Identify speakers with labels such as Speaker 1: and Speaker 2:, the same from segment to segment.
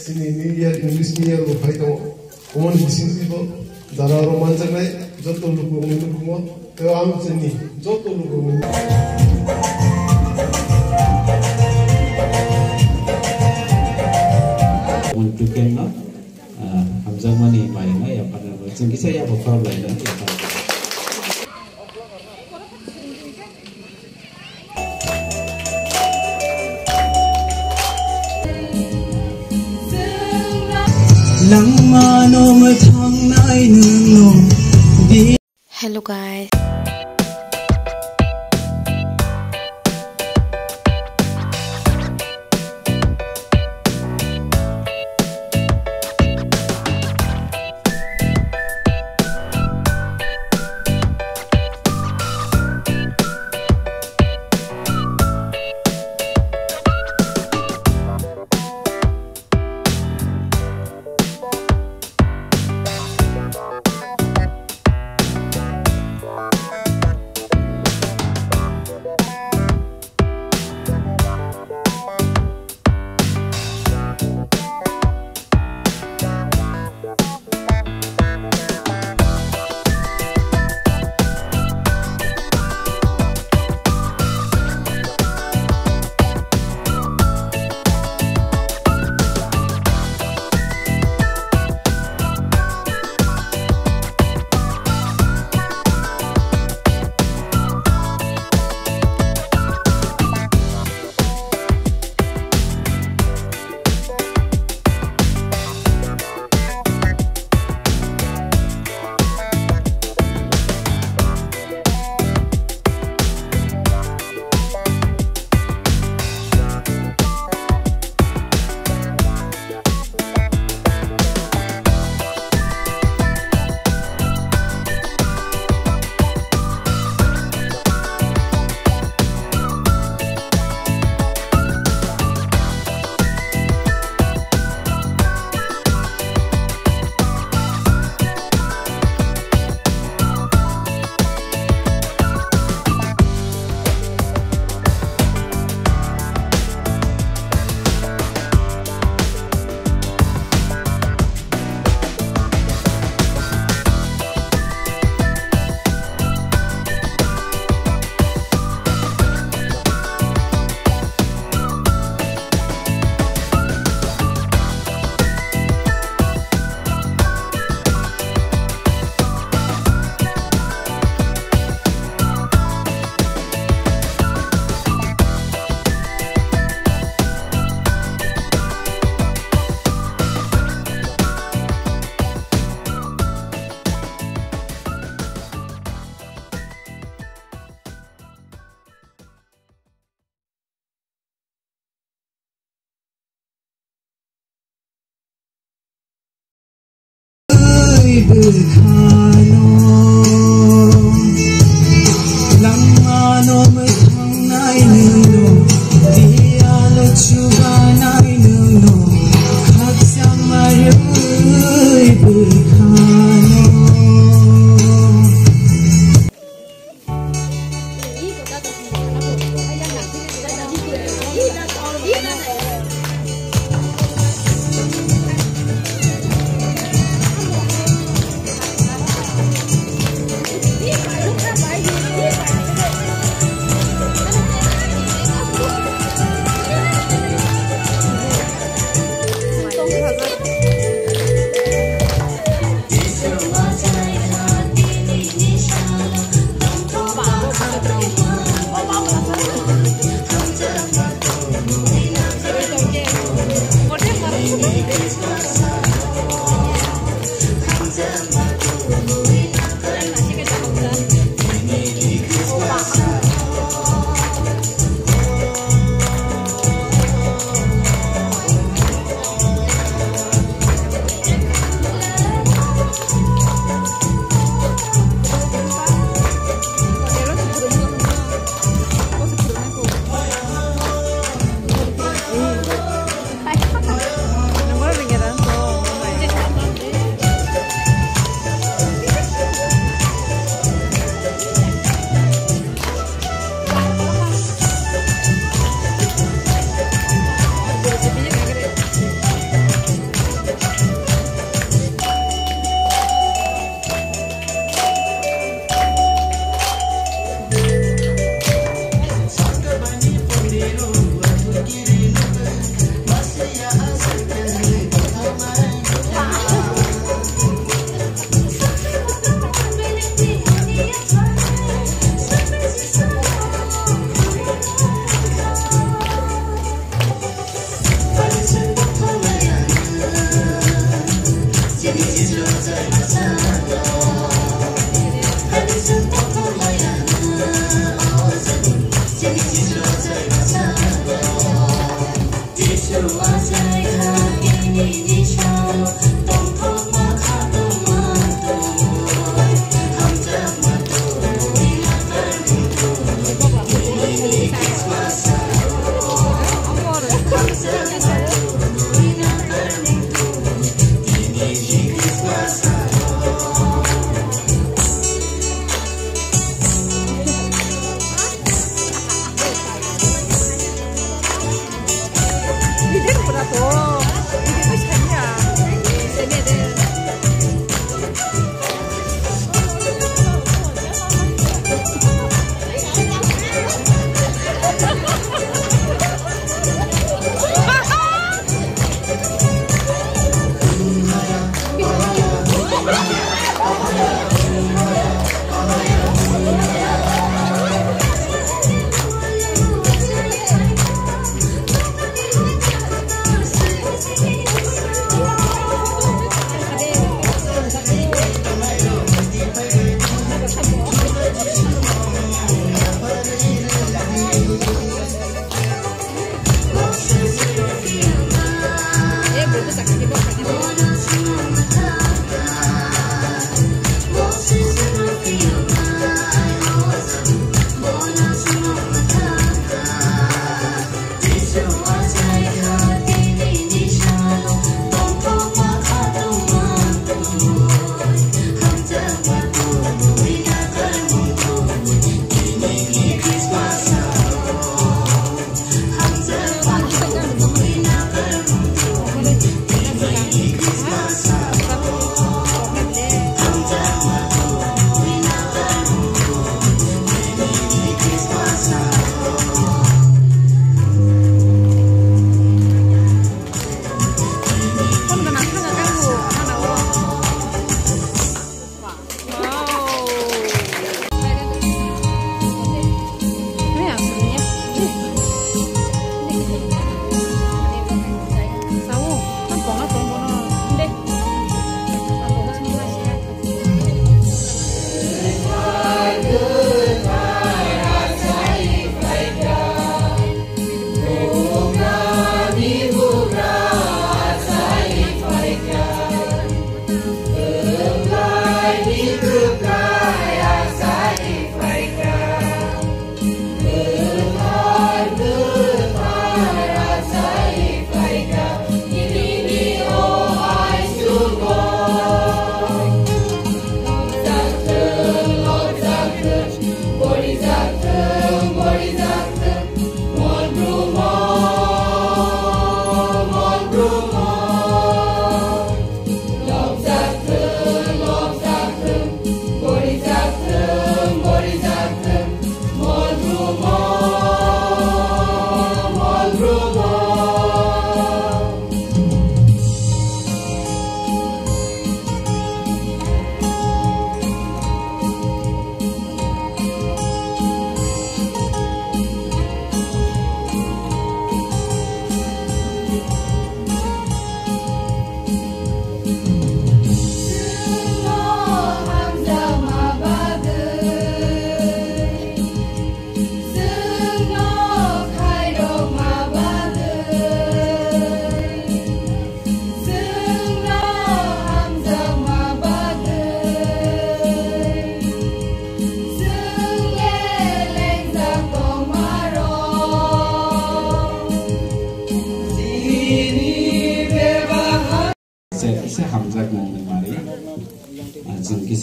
Speaker 1: sini New Year English New Year bukai tahu umon bising tiba darah romantik naik jatuh lugu minum semua keam sini jatuh lugu minum
Speaker 2: untuk kena Hamzah mani paling ya pada macam kisah ya bakal lain ya.
Speaker 3: Hello guys.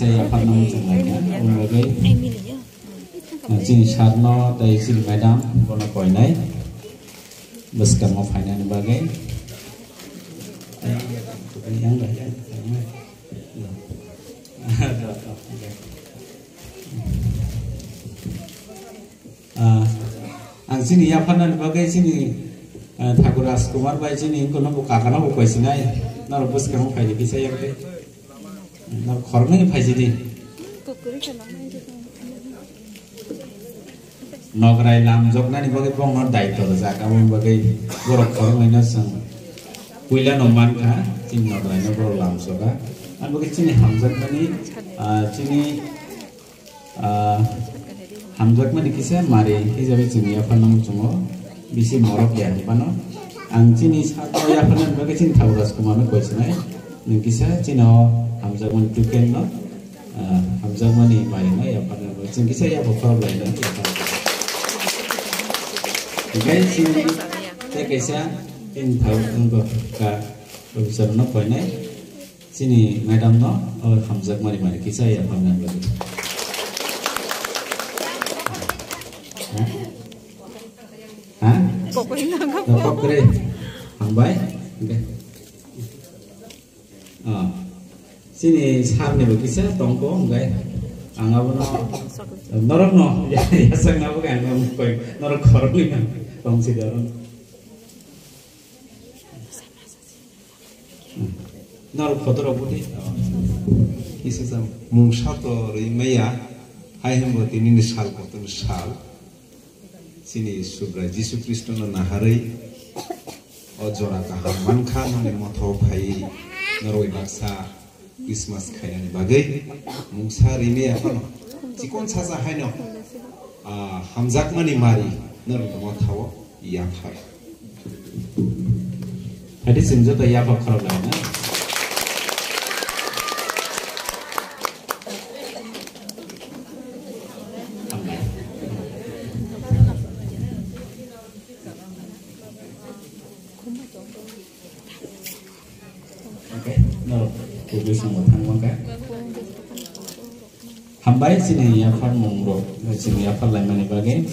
Speaker 2: kisah apa nama jenglanya, sebagai jenis Sarno dari si Madam kono koinai, beskam of Hainan bagai, yang dah ya, ang sini ya panan bagai sini Thakur Rajkumar bai sini kono buka kana buka sini ay, naru beskam of Hainan kisah yang te, naru korngi Hai jadi. Nograi lam jok nani bagai pong non dai to za ka mun bagai borok khor maina sang puila no man kha chin nograi no borok lam so ka an bagai chini hamjak mani chini hamjak mani kisa mare hijabe chini ya phanam chungo bisi morok ya bano ang chini sa to ya phanan bagai chin Thakur Rajkumar no koisinai ning kisa chino hamjak mani tuken no hamjak mani mare no ya phanan chin kisa ya bokor lai no Oke, sini saya kisah in tahu untuk ka profesor no poinnya sini madam no hamzak mari kisah ya pangan lagi. Hah? Kok keren? Hambai? Oke. Sini saham nih kisah tongko enggak? Anggap norok no, ya sang apa kan norok korong kan. Tong si daron. Naruh foto roboti.
Speaker 4: Kisah mungsato rimaya, hai hembo ini sal kotor sal. Sini subra Yesus Kristus no naharai. Ojora kahaman kan no moto pai naroi baksa Christmas kaya ni bagai. Mungsa rimaya apa no? Cikon sasa hai no. Hamzak mani mari. Naruh moto ya par.
Speaker 2: Ada senjata ya pak kalau lainnya. Oke, naruh tulis sama tanggung kan. Hambai sini ya par mongro, sini ya par lain mana bagai.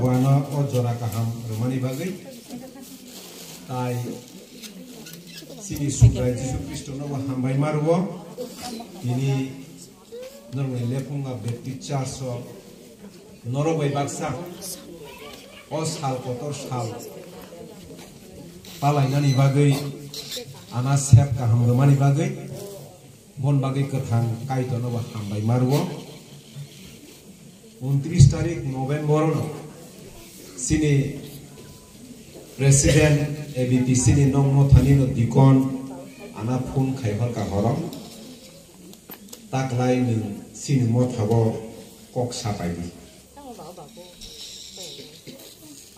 Speaker 4: buana o jora kaham romani bagai tai sini subrai Jisu Kristo no hambai marwo ini normal lepunga beti charso norobai baksa o sal kotor sal palainani bagai ana sep kaham romani bagai bon bagai kethang kaito no hambai marwo 29 तारीख नवेम्बर सिनी president ABP सिनी नंगमो थानी नो दिकन आना फोन खाइफर का हरम ताकलाई न सिनी मो थाबो कक सापाइदि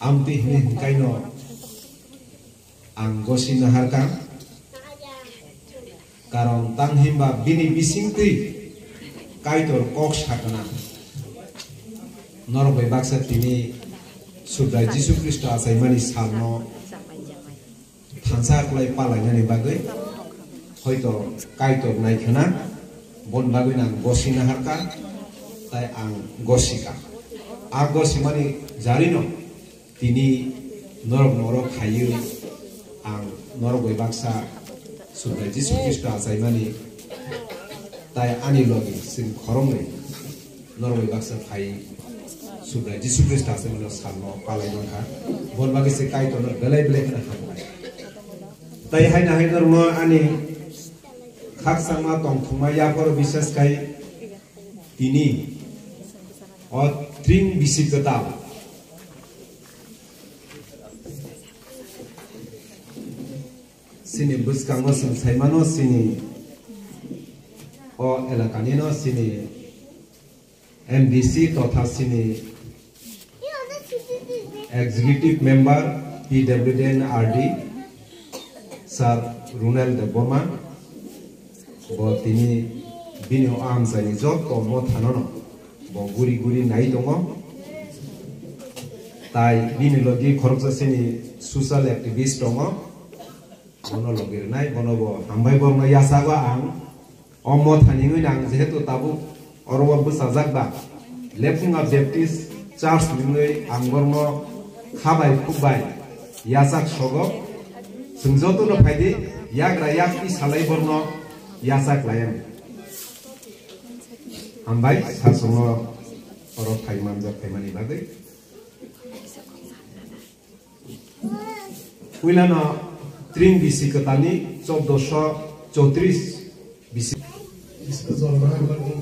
Speaker 4: आमति हिने काइनो आं गसिन हारका कारण तांहिमबा बिनि बिसिंति काइतर कक साकना Norbai baksa tini Subrai Jisu Kristo asaimani salno thansa klai palainani bagai hoito kaitor naikhana bon bagai nang gosina harka tai ang gosika a gosimani jarino tini norok khayu ang Norbai baksa Subrai Jisu Kristo asaimani tai ani logi sin khoromne Norbai baksa khai Subrai Jisu Kristo asaimani salno palainonka bon bagai se kaitor belai kana hambai tai haina normo ani khak sama tong thumaya por bisas kai tini o tring bisikata sini buskang sin saimano sini o elakanino sini MDC totha sini executive member PWDN RD Sir Ronald Boma bo tini bini o am sani job to mo thanono bo guri nai dongo tai bini logi khoroksa sini social activist dongo bono logir nai bono bo hambai bo ma yasaga ang o mo thani ngai nang jehetu tabu orobo bu sajagba lepunga baptist church ngai angormo khabai kubai yasak sogo sungjoto no phaidi yagra yakti salai borno yasak layam ambai sasungo oro thaiman ja thaimani bagai kuilana tring bisi katani 1434 bisi
Speaker 1: disposal na bagai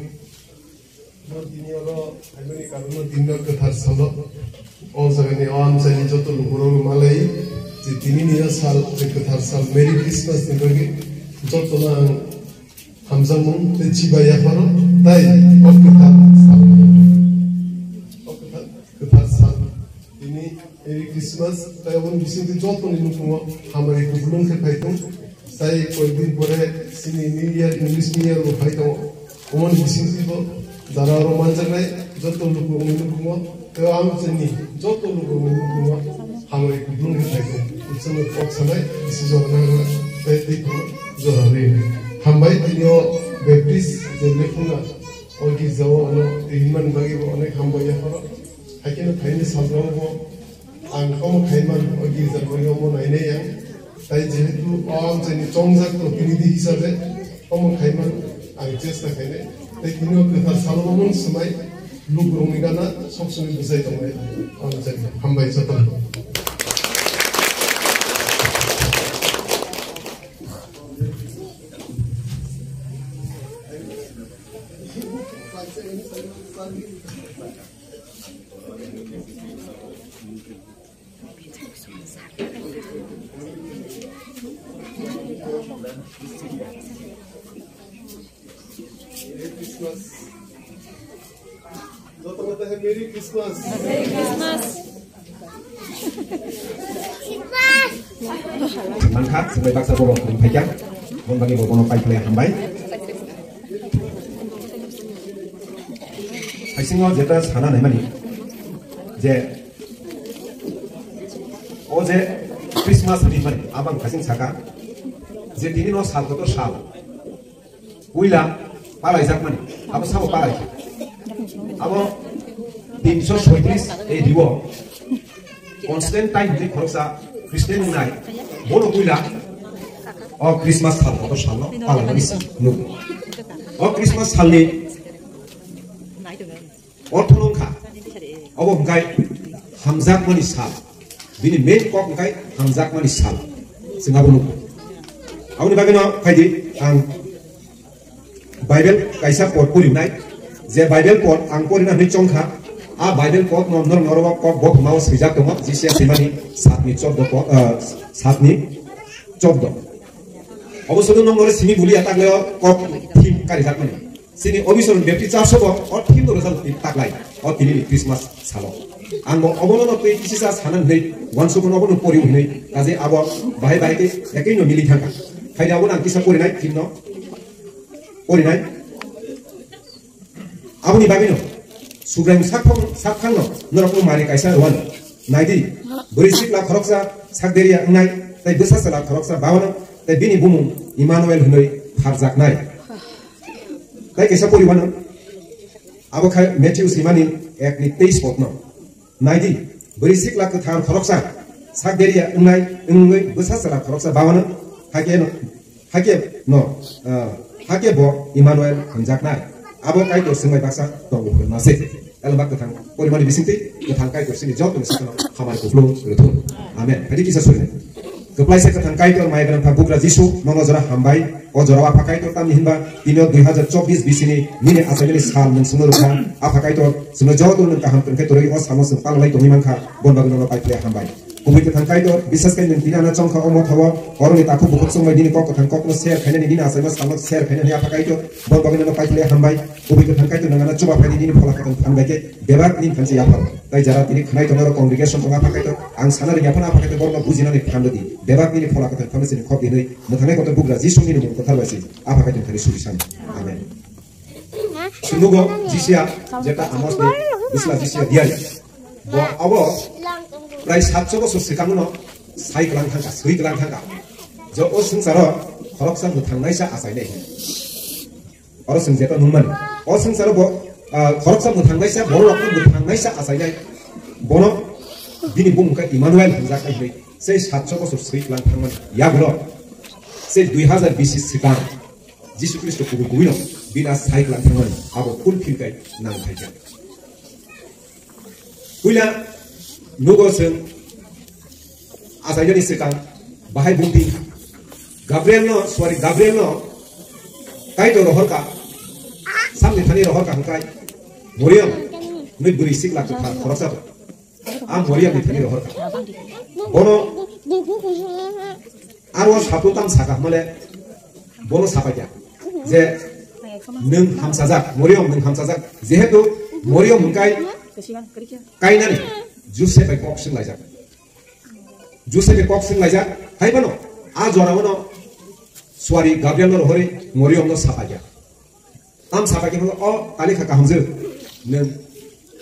Speaker 1: no dinero haimani karuno dinno kathar salo o jagani on chani joto luguro malai जे तीन साल कथार साल मेरी क्रिसमस निबगे जतोना हमजामुं ते चिबाया फरो ताई कथार साल इनी मेरी क्रिसमस ताई उन बिसिंति जतोनि नुकुमो हमरे गुबुलुं के फाइतों ताई कोई दिन परे सिनी new year English new year वो फाइतों उन बिसिंति बो दारा रोमांचनाय जतो नुकुमो तो आम चनी जतो नुकुमो हमरे गुबुलुं के फाइतों Semua poksanai isi jornal petik jornal hambai tinio baptist jelefuna ogi jawo ano iman bagi bo onek hambai ya paro hakino thaini sabram bo angkom khaiman ogi jarboyo mo naine yang tai jehetu am jeni chongjak to pinidi hisabe om khaiman ang chesta khaine tai tinio kethar salomon samai lugrongigana sobsoni busai tomai am jeni hambai joton Merry Christmas.
Speaker 3: Merry Christmas.
Speaker 4: Mangkat sampai paksa bobo pajak, bon bagi bobo no pai play hambai. Aisingo jeta sana nai mani. Je oje Christmas hari mani abang kasing saka. Je tini no sal kotor sal. Uila palai jak mani. Abo sabo palai. Abo 336 diwo Constantine di khoroksa Christian nai bono kuila o Christmas thal ko salo palang bis nu o Christmas thal ni o thunung kha obo ngai hamzak mani sal bini main kok ngai hamzak mani sal singa bunu awni bagino khaidi ang Bible kaisa pot puri nai je Bible pot ang pori na ni chongkha a Bible pot nom nor norwa kok bok mau sijak tomo jisia simani satni chobdo ko satni chobdo অবশ্যই নম্বরে সিনি বুলি এটা গলে কপ থিম কারি থাক মানে সিনি অবিসরণ ব্যক্তি চাষ হব অ থিম ধরে চাল তাকলাই অ তিনি ক্রিসমাস সালো আং অবলন পে কিসা সানান নেই ওয়ানস কোন অবলন পরি হই কাজে আব বাহাই বাহাইকে একই ন মিলি থাকা খাইরা অবন আং কিসা পরি নাই থিম ন পরি নাই আবনি বাবিনো সুগ্রাম সাকখাং ন নরকম মারি কাইসা রওয়ান নাইদি বরিসিক লা খরকসা সাকদেরিয়া নাই তাই বেসাসলা খরকসা বাওনা তাই বিনি বুমু ইমানুয়েল হই ফারজাক নাই তাই কেসা পরিবান আবো খাই মেথিউ সিমানি এক নি 23 পত ন নাইদি বরিসিক লা থার খরকসা সাকদেরিয়া নাই ইংই বেসাসলা খরকসা বাওনা হাকে ব ইমানুয়েল ফারজাক নাই আবো কাই তো সিমাই বাসা তঙ্গ নাসে এলবা কথাং পরিমাণে বিসিংতে কথাং কাই তো সিনি জব সিনো খামার কুফলো রথ আমেন এটি কিসা সরিনে Keplai saya ketangkai tu mai dalam pabukra Jisu nono jora hambai o jora apakai tu tam himba tino 2024 bisini mine asal sal nang semua kan apakai tu semua jauh tu nang kaham terkai tu rei os hamos pal lai tu memang kah bon bagun nono pai play hambai kubik ketangkai tu bisas kai nang tina na chong kha omot hawa orang ni takut bukut sumai dini kok ketang kok no share khaina ni dina asal mas kamat share khaina ni apakai tu bon bagun nono pai play hambai kubik ketangkai tu nang na coba pai dini phola ketang hambai ke bebak ni kansi apa tai jara tini khanai tu nono congregation tu apakai tu ang sana ri apa apakai tu bon bujina ni phamdi bebak ni phola ketang phamsi ni khop dinoi muthane ko tu bukra Jisu ni ni ko thalwasi apakai tu thari surisan amen Semoga jisia jeta amos ni bisla jisia dia bo abo prai 700 bosor sikamno sai kelang thangka jo o sangsaro khoroksa muthangnaisa asai nei oro sing jeta nunman o sangsaro bo khoroksa muthangnaisa borok muthangnaisa asai nei bono bini bumka Immanuel hanjak ai nei sei 700 bosor sai kelang thangman yagro sei 2020 sikam Jisu Kristo kubuino bina sai kelang thangman abo fulfill kai nang thaika kuila nugosen asai jani sekang bahai bumpi Gabriel no kai to rohor ka samne thani rohor ka hangkai moriam noi buri sik la ka khorasa am moriam ni thani rohor ka bono arwa saputam saka male bono sapakya je nung hamsajak moriam nung hamsajak jehetu moriam hangkai kai nani Jose by Coxing Liza. Jose by Coxing Liza, Haibano, Azoravano, Swari, Gabriel Hori, Morium no Sapaja. Am Sapaki, or Alika Hamzel, Nen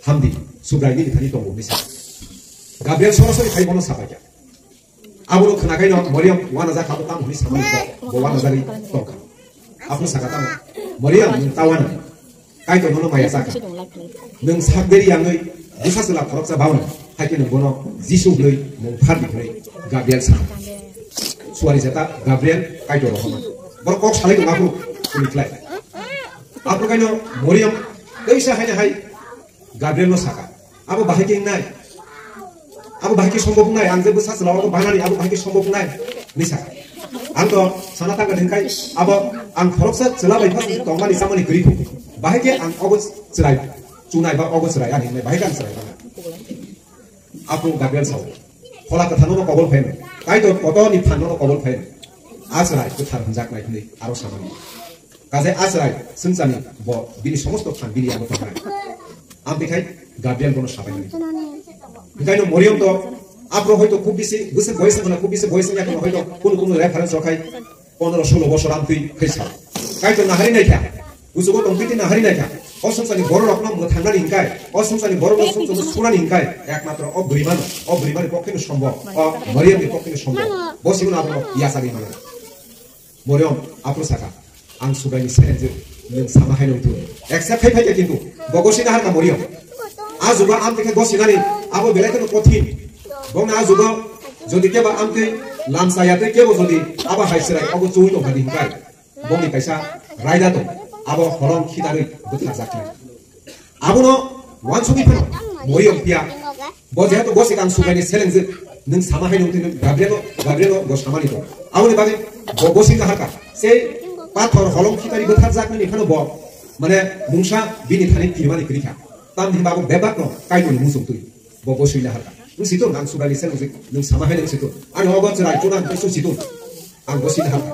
Speaker 4: Hamdi, Subrani, Tanito, Missa. Gabriel Soros, Haibono Sapaja. Abu Kanakaino, Morium, one of the Kaputam, Miss Hamilton, one of the Toka. Abu Sakatama, Morium, Tawana, Kaito no Mayasaka. Nung Saberi Yangi. Bisaslah khoroksa bauna hakin bono Jisu gloi mong phardi gloi Gabriel sa suari jeta Gabriel kai doro homa bor kok salai ko aku uniklai aku kaino moriam kaisa haina hai Gabriel no saka abu bahaki nai abu bahaki সম্ভব নাই angje bisaslah aku banani abu bahaki সম্ভব নাই nisa angto sanata ga dengkai abu ang khoroksa chelabai pas tongmani samani gri bahaki ang obos chrai Cunai ba August raya ni mai bahkan serai ba aku Gabriel sau phola ka thano no kobol phen kai to koto ni phano no kobol phen asrai ko thar hanjak nai ni aro samani kaje asrai sungsani bo bini somosto phan bini amo to hai am dekhai Gabriel bono sabai ni kai no moriam to apro hoyto খুব বেশি বুঝে বয়সে না খুব বেশি বয়সে না কোনো হয়তো কোন রেফারেন্স রাখাই 15-16 বছর আমি তুই খাইছা kai to nahari nai kya usugo tongpiti nahari nai kya অসংসারী বড় রকম থাঙ্গানি ইনকাই অসংসারী বড় রকম সোনানি ইনকাই একমাত্র অবরিমানের পক্ষে সম্ভব মরিয়মের পক্ষে সম্ভব বসিগুন আপন ইয়াসাবি মানে মরিয়ম আপন সাকা আং সুগাইনি সেরেঞ্জে নং সামাহাই নইতু একসাথে ফাইকে কিন্তু বগসিনা হারকা মরিয়ম আজুবা আম দেখে গসিনানি আবো বেলাইতে কঠিন
Speaker 5: bongna jugo jodi keba amke lamsaya te kebo jodi aba haisirai ogo chui to badi hinkai bongni kaisa raida to abo holong khidari buthar jakna abono wansugi pano moyong pia boje to bosi kan sugani selengje nung sama hai nung tin gabreno go samani to aboni bage bosi ka haka sei pathor holong khidari buthar jakna ni khano bo mane mungsa bini thani kirmani krikha tam din babu bebak no kai to musum tui bo bosi la haka nung situ nang sugani selengje nung sama hai nung situ ani ogo chrai chuna to situ ang bosi la haka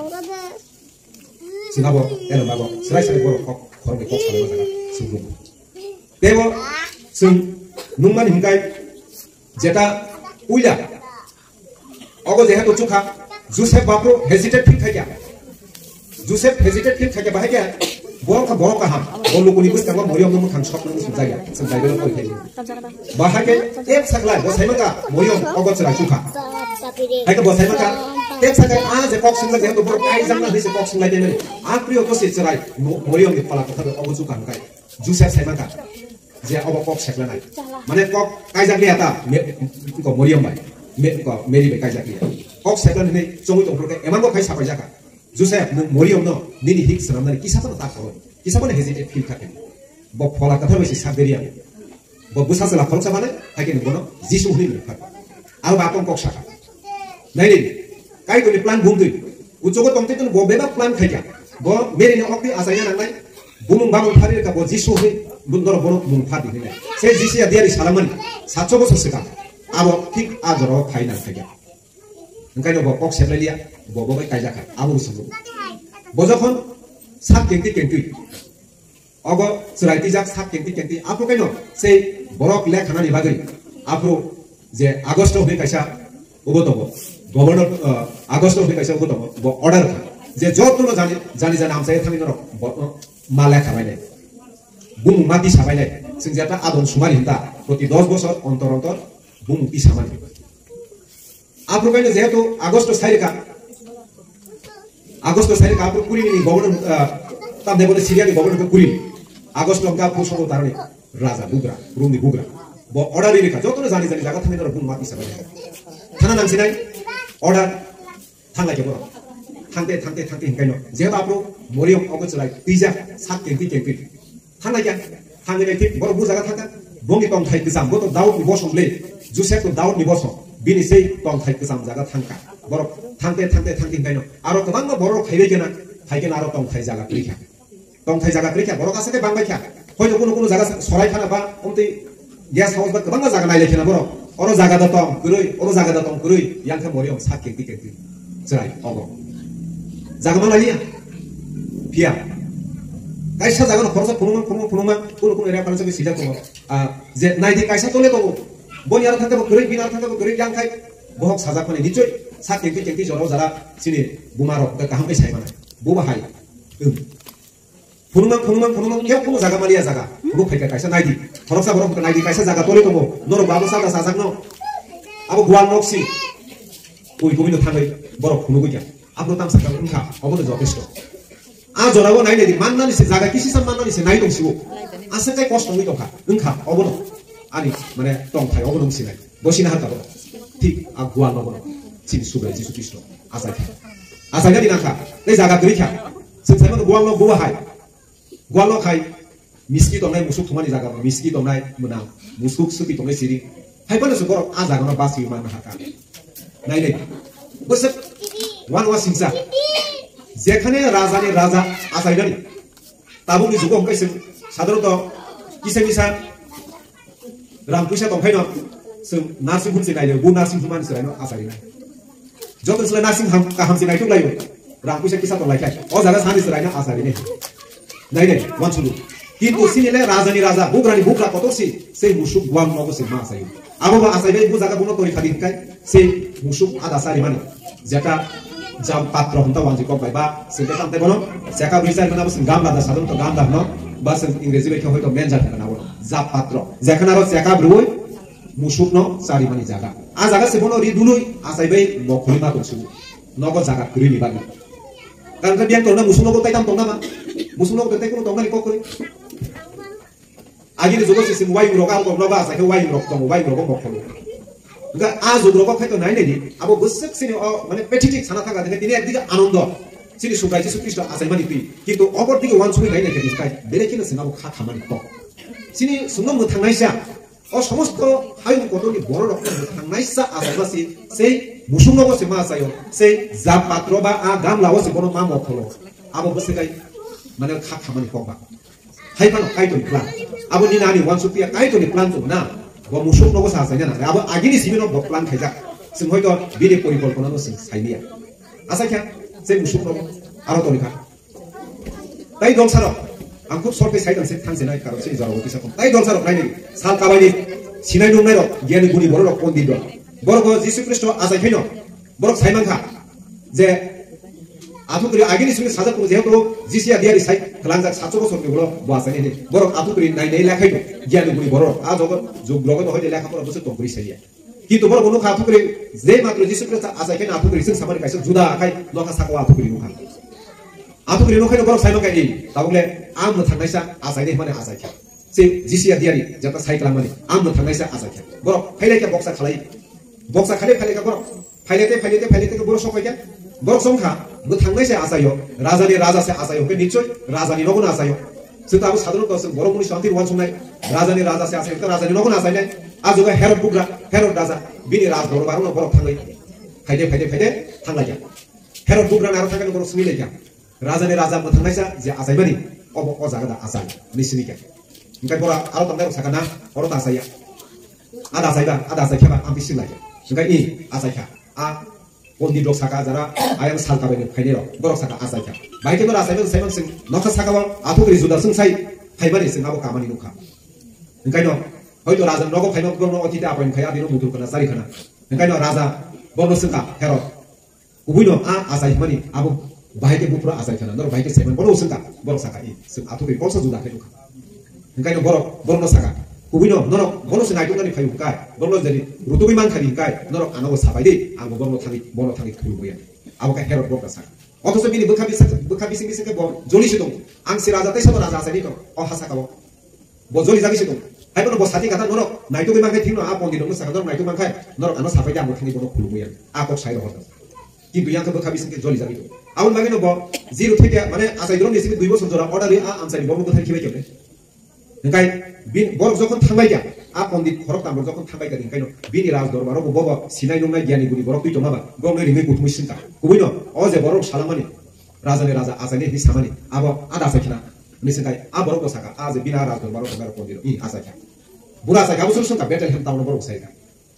Speaker 5: sinabo elo bago serai serai boro khorong ko chale ma jaga sunggu Dewa sung nungman hingkai jeta uila ogo jeha to chukha Joseph bapro hesitate thik thakya Joseph hesitate thik thakya bahaya borok ka ham bolu kuni bus tangwa moyom num khang shop num sujaya sujai belo koi thai bahake ek sakla bosai maka moyom ogo chra chukha hai ka bosai maka ek sakla a je kok singla je to bor kai jamna hise kok singla de meni a priyo to se chrai moyom ni pala ka ogo chukha kai Joseph sai maka je obo kok sakla nai mane kok kai jakli ata ko moyom bai me ko meri be kai jakli kok sakla ni chongi to bor kai eman ko kai sapai jaka Joseph moyom no nini hik sanam nani kisa to ta ko kisa bone hesitate feel thake bo phola ka thar besi saberia bo busa sala khol sabane hake ni bono jisu huni ni phak al ba kok saka nai ni kai to ni plan bum tu ujogo tongte to bo beba plan khaja bo meri ni okti asaya nang nai bumung bangun thari ka bo jisu huni bundor bono mung phati ni se jisu ya diari salamani 700 bosor seka abo thik ajoro khaina khaja engkai no bo kok seblelia bo bai kai jaka abu sumu bo jokhon sak kengti ogo suraiti jak sak kengti apu kaino sei borok lekhana ni bagri apu je agosto hoi kaisa ugotobo governor August হয়ে কাছে কত অর্ডার যে যতনো জানি আমসাই থামি নর মালা খাবাইলে বুম মাটি সাবাইলে जों যেটা আদম সুমারি হিন্দা প্রতি 10 বছর অন্তর অন্তর বুম মুক্তি সামানি আপ্রকাইনে যেহেতু আগস্ট সাইরিকা আপু কুরিনি গভর্নর তা দেবলে সিরিয়ানি গভর্নর কুরিনি আগস্ট লঙ্কা পুসঙ্গ তারনি রাজা বুগরা রুমনি বুগরা ব অর্ডারি রেখা যতনো জানি জায়গা থামি নর বুম মাটি সাবাইলে থানা নামছিনাই order thang lai ke boro thangte hinkai no je ba pro moriom ogo chlai tija sak kengti thang lai thang tik boro bu jaga thaka bongi tong thai kisam go to daud ni bosong le Joseph to daud ni bosong bini sei tong thai kisam jaga thangka boro thangte hinkai no aro to bang boro khaibe kena thaike na aro tong thai jaga krikha boro ka sake bangbai kha hoy kono jaga sorai khana ba omte gas house ba bang jaga nai lekhena boro oro jaga da tong kurui yang ka moriom sak kengti cerai ogo jaga mana lia pia kaisa jaga no khorsa punuma kono area palan sabe sida ko je nai di kaisa tole to boni ar thangka kurui binar thangka kurui yang kai bohok saja khone nichoi sak kengti joro jara sini bumarok ka kaham sai mana buba hai punuma kya kono jaga malia jaga ro khaika kaisa nai di thoroksa borok nai di kaisa jaga tole to noro babu sada sajak no abo gual noksi oi gobindo thangai borok khunu gya abro tam sakal unkha obono jogesto a jorago nai nedi mannani se jaga kisi sam mannani se nai dongsibo asa kai kosto ngi tokha unkha obono ani mane tong thai obono sinai bosina harta bo ঠিক a gual no bono sin sugai jisu kristo asa ga dinakha le jaga grikha sin sai no gual no buwa hai gual no khai miski tongnai musuk thumani jaga miski tongnai munang musuk suki tongnai siri hai bana sugor a jaga no basi man haka nai nei bosep wan singsa যেখানে রাজানি রাজা আসাইদানি তাবুনি যুগ হংকাইছে সাধারণত কিসেমিসা রামপুইসা দंखायनो जों नार्सिं हुमसे नायनो बु नार्सिं हुमान सरायनो आसारिना जतनसले नार्सिं हामसे नायथुं लायो रामपुइसा किसा दंलायखाय अ जागा सानि सरायनो आसारिने नायने वानसुलु किन्तु सिनिले राजानि राजा बुग्रानि बुग्रा कतोसि से मुसुक गुवाम नगोसे मा आसायो आबो आसाइबे बु जागा बुनो तरि खादिखाय से मुसुक आदासारि माने जेटा jam patro honta wanji kok bai ba sinte tamte bono seka brisai mana bus gam lada sadon to gam da no bas ingrezi be hoy to menja kana bono za patro jekhana ro seka broi musuk no sari mani jaga a jaga se bono ri dului asai bai bokhuli ma tonsu nogo jaga kuri ni bagi kan ka bian to na musuk no ko taitam tong na ma musuk no ko tai ko tong na ni ko kuri agi ni jogo se sim wai ro ga ko no ba sa ke wai ro tong wai ro ko bokhulu 그러니까 아주로가 카이토 나이네디 아버 무슨 신이 만에 패티틱 사나타가 되게 니네 네가 아논도 신이 수가 지수 그리스도 아사이만이 비 기도 어버디게 완충이 나이네 되니까 내래키는 생각하고 가만히 있고 신이 순간 못 당나이샤 সমস্ত হাইন কতনি বড় রকম থাংনাইসা আসাইবাসি সেই মুসুমনগো সে মাসায়ো সেই জাপ পাত্র বা আ গাম লাওসে বড় মা মখলো আবো বসে গাই মানে খামানি কবা হাইপানো কাইতনি প্লান আবো নিনানি ওয়ানসুপিয়া কাইতনি প্লান তো না ব মুসুমনগো সাসাইনা না আবো আগিনি সিমিনো ব প্লান খাইজা जों হয়তো বিরে পরিকল্পনা নো সাইনিয়া আসাইখা সেই মুসুমনগো আরো তরিকা তাই দংসারো आं खूब सर्टे साइड से थांसेनाय कारण से जारो किसा खम ताइ दलसार नायनि साल काबायनि सिनाय नुनाय रक गियानि गुनि बर रक पन्दित रक बरको जिसु ख्रिस्ट आजाय फैनो बरक साइमानखा जे आथुकरि आगिनि सुनि साजाखौ जेहेतु जिसिया दियारि साइ खलांजा 700 बছर निगलो बासानि ने बरक आथुकरि नायनाय लेखायनो गियानि गुनि बर आ जगत जुग लगत हयदे लेखाफोरा बसो तंगरि साइया किन्तु बरक नुखा आथुकरि जे मात्र जिसु ख्रिस्ट आजाय फैनो आथुकरि जों सामानि काइसो जुदा आखाय नखा साखौ आथुकरि नुखा आथुकरि नखायनो बरक साइमानखायनि ताबुले आमनो थांनायसा आजायने माने आजायखा से जिसिया दियारि जता साइक्ला माने आमनो थांनायसा आजायखा बरक फाइलायका बक्सा खाले फाइलायका बरक फाइलायते बरक सखायका बरक संखा मो थांनायसा आजायो राजानि राजासे आजायो के निश्चय राजानि नगन आजायो जोंताबो साधारण दस बरक मुनि शान्ति वान संनाय राजानि राजासे आजायो त राजानि नगन आजायनाय आजुगा हेरद बुग्रा हेरद राजा बिनि राज दरबारनो बरक थांनाय फाइदे थांलाया हेरद बुग्रा नारो थांगोन बरक सुमिलायका राजानि राजा मो थांनायसा जे आजायबानि अब अजागदा आजाय निसिनिका ओंखाय बरा आरो तंदाय साखाना अरत आजाया आदा आजायखाबा आं बिसिलाय ओंखाय इ आजायखा आ पन्दित दक साखा जारा आयं सालकाबायनो फाइनेर बरक साखा आजायखा बायकेनो आजायबो साइमन सिं नखा साखाबा आथुकरि जुदा जों साइ फाइबानि सिं आबो कामानि नुखा ओंखायनो हयतो राजा नगो फाइनो गनो अतिथा आपन खाया दिनो मुथुर kana सारि खाना ओंखायनो राजा बरनो सिंका हेरद उबुइनो आ आजायमानि आबो बाहायके बुफ्रा आजाय खाना नर बाहायके सेवन बरो उसका बरो साका इ जों आथुकरि पलसा जुदा खाय दुखा ओंखायनो बरनो साका उबिनो नर बरो से नायटुकानि फाय हुकाय बरनो जरि रुतुबि मान खानि हुकाय नर आनगो साबाय दे आंबो बरनो थाङि खुलुबोया आबका हेरद बरका साका अथस बिनि बोखा बिसिं बिसिंके ब जलिसि दं आं सि राजा तैसो राजा आसानि दं अ हासाकाबो ब जलि जागिसि दं हायबनो ब साथि गाथा नर नायटुबि मान खाय थिनो आ पन्दित दं साका नर नायटु मान खाय नर आनो साबाय दे आंबो थाङि बरनो खुलुबोया आको साइड हरदा किन्तु यांखो बोखा बिसिंके जलि जागि दं आउन मागिनो ब जिरु थेके माने आसाइद्रन निसिबि 2 बोसोर जरा अर्डारि आ आमसानि बरनो बोथार खिबाय केबे ओंखाय बिन बरक जखन थांबाय गया आ पन्दित खरक तामर जखन थांबाय गया ओंखायनो बिनि राज दरबाराव बबा सिनाय नुनाय गियानि गुनि बरक तुइतो माबा गंनै रिङै गुथुमै सिनका गुबैनो अ जे बरक सालामानि राजानि राजा आजानि हि सामानि आबो आदा साखिना निसिनकाय आ बरक साका आ जे बिना राज दरबाराव थांगार पन्दित इ आसाखा बुरा साखा बुसुर संका बेटेल हेम टाउन बरक सायका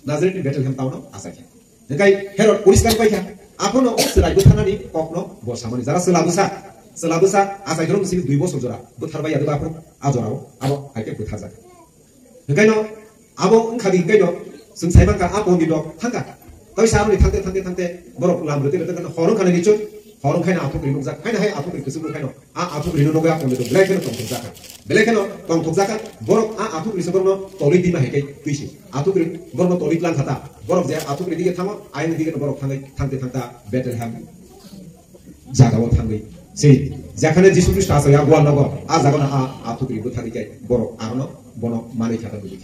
Speaker 5: नाजरेटनि बेटेल हेम टाउन आसाखा ओंखाय हेरद पुलिसकान पाइखा आफनो सरायबो थानानि ककनो बसामानि जारा सोलाबुसा आसाइद्रन निसिबि 2 बोसोर जरा बोथारबाय आदो बाफो आजराव आबो आइके बोथार जाका ओंखायनो आबो ओंखादि ओंखायनो जों साइबांका आ पन्दित दक थांगा तय सारनि थांते बरक लामब्रते रते हरं खाने निचय हरं खायना आथुकरि नुजा खायना हाय आथुकरि कसुबो खायनो आ आथुकरि नगया पन्दित ब्लेकेनो तंथुक जाका बरक आ आथुकरि सबरनो तलि दिमा हेकै तुइसि आथुकरि बरनो तलि प्लान खाता बरक जे आथुकरि दिगे थाङो आयन दिगे बरक थांते बेटेल हेम जागाव थाङै sei jakane jisu christ asa ya gwal nago a jagona a athukri buthari kai borok arno bono mani khata dubi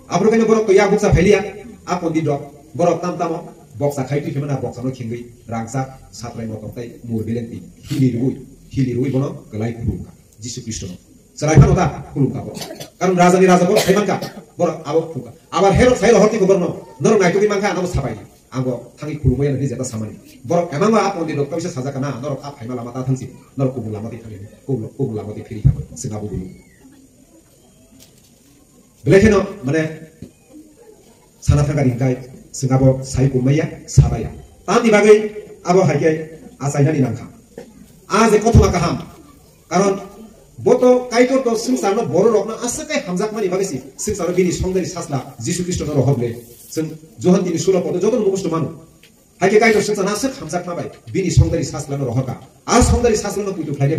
Speaker 5: abro kene borok to ya buksa phailia a pondit dok borok tam boksa khaiti khimana boksa no khingai rangsa satrai no tai mur belenti hili rui bono galai kulumka jisu christ no sarai khano ta kulumka bo karon rajani raja borok khaimanka borok abo fuka abar herod sairo horti goborno nor naitumi manka amo sabai आंगो थांगि खुलुमय नि जेता सामानि बरक एमांगा आ पन्दित दक कइसे साजा kana नरक आ फाइमा लामा ता थांसि नरक कुबुल लामा ति थांगि कुबुल लामा ति फेरि थांगो सिंगाबो बुलु बेलेखेनो माने साना थांगारि गाय सिंगाबो साइ कुमैया साबाया तानि बागै आबो हाइके आसाइनानि नांखा आ जे कथमा काहाम कारण बतो काइतो तो संसारनो बरो रकना आसकै हामजाकमानि बागैसि संसारनो बिनि संगदरि सासला जिसु ख्रिस्ट नरो हबले जों जोहान दिनि सुला पद जतन मुगुस्त मानु हाइके काइतो संसार नासक हामजाकमा बाय बिनि संगदरि सासलानो रहका आ संगदरि सासलानो पुइतो फ्लाइने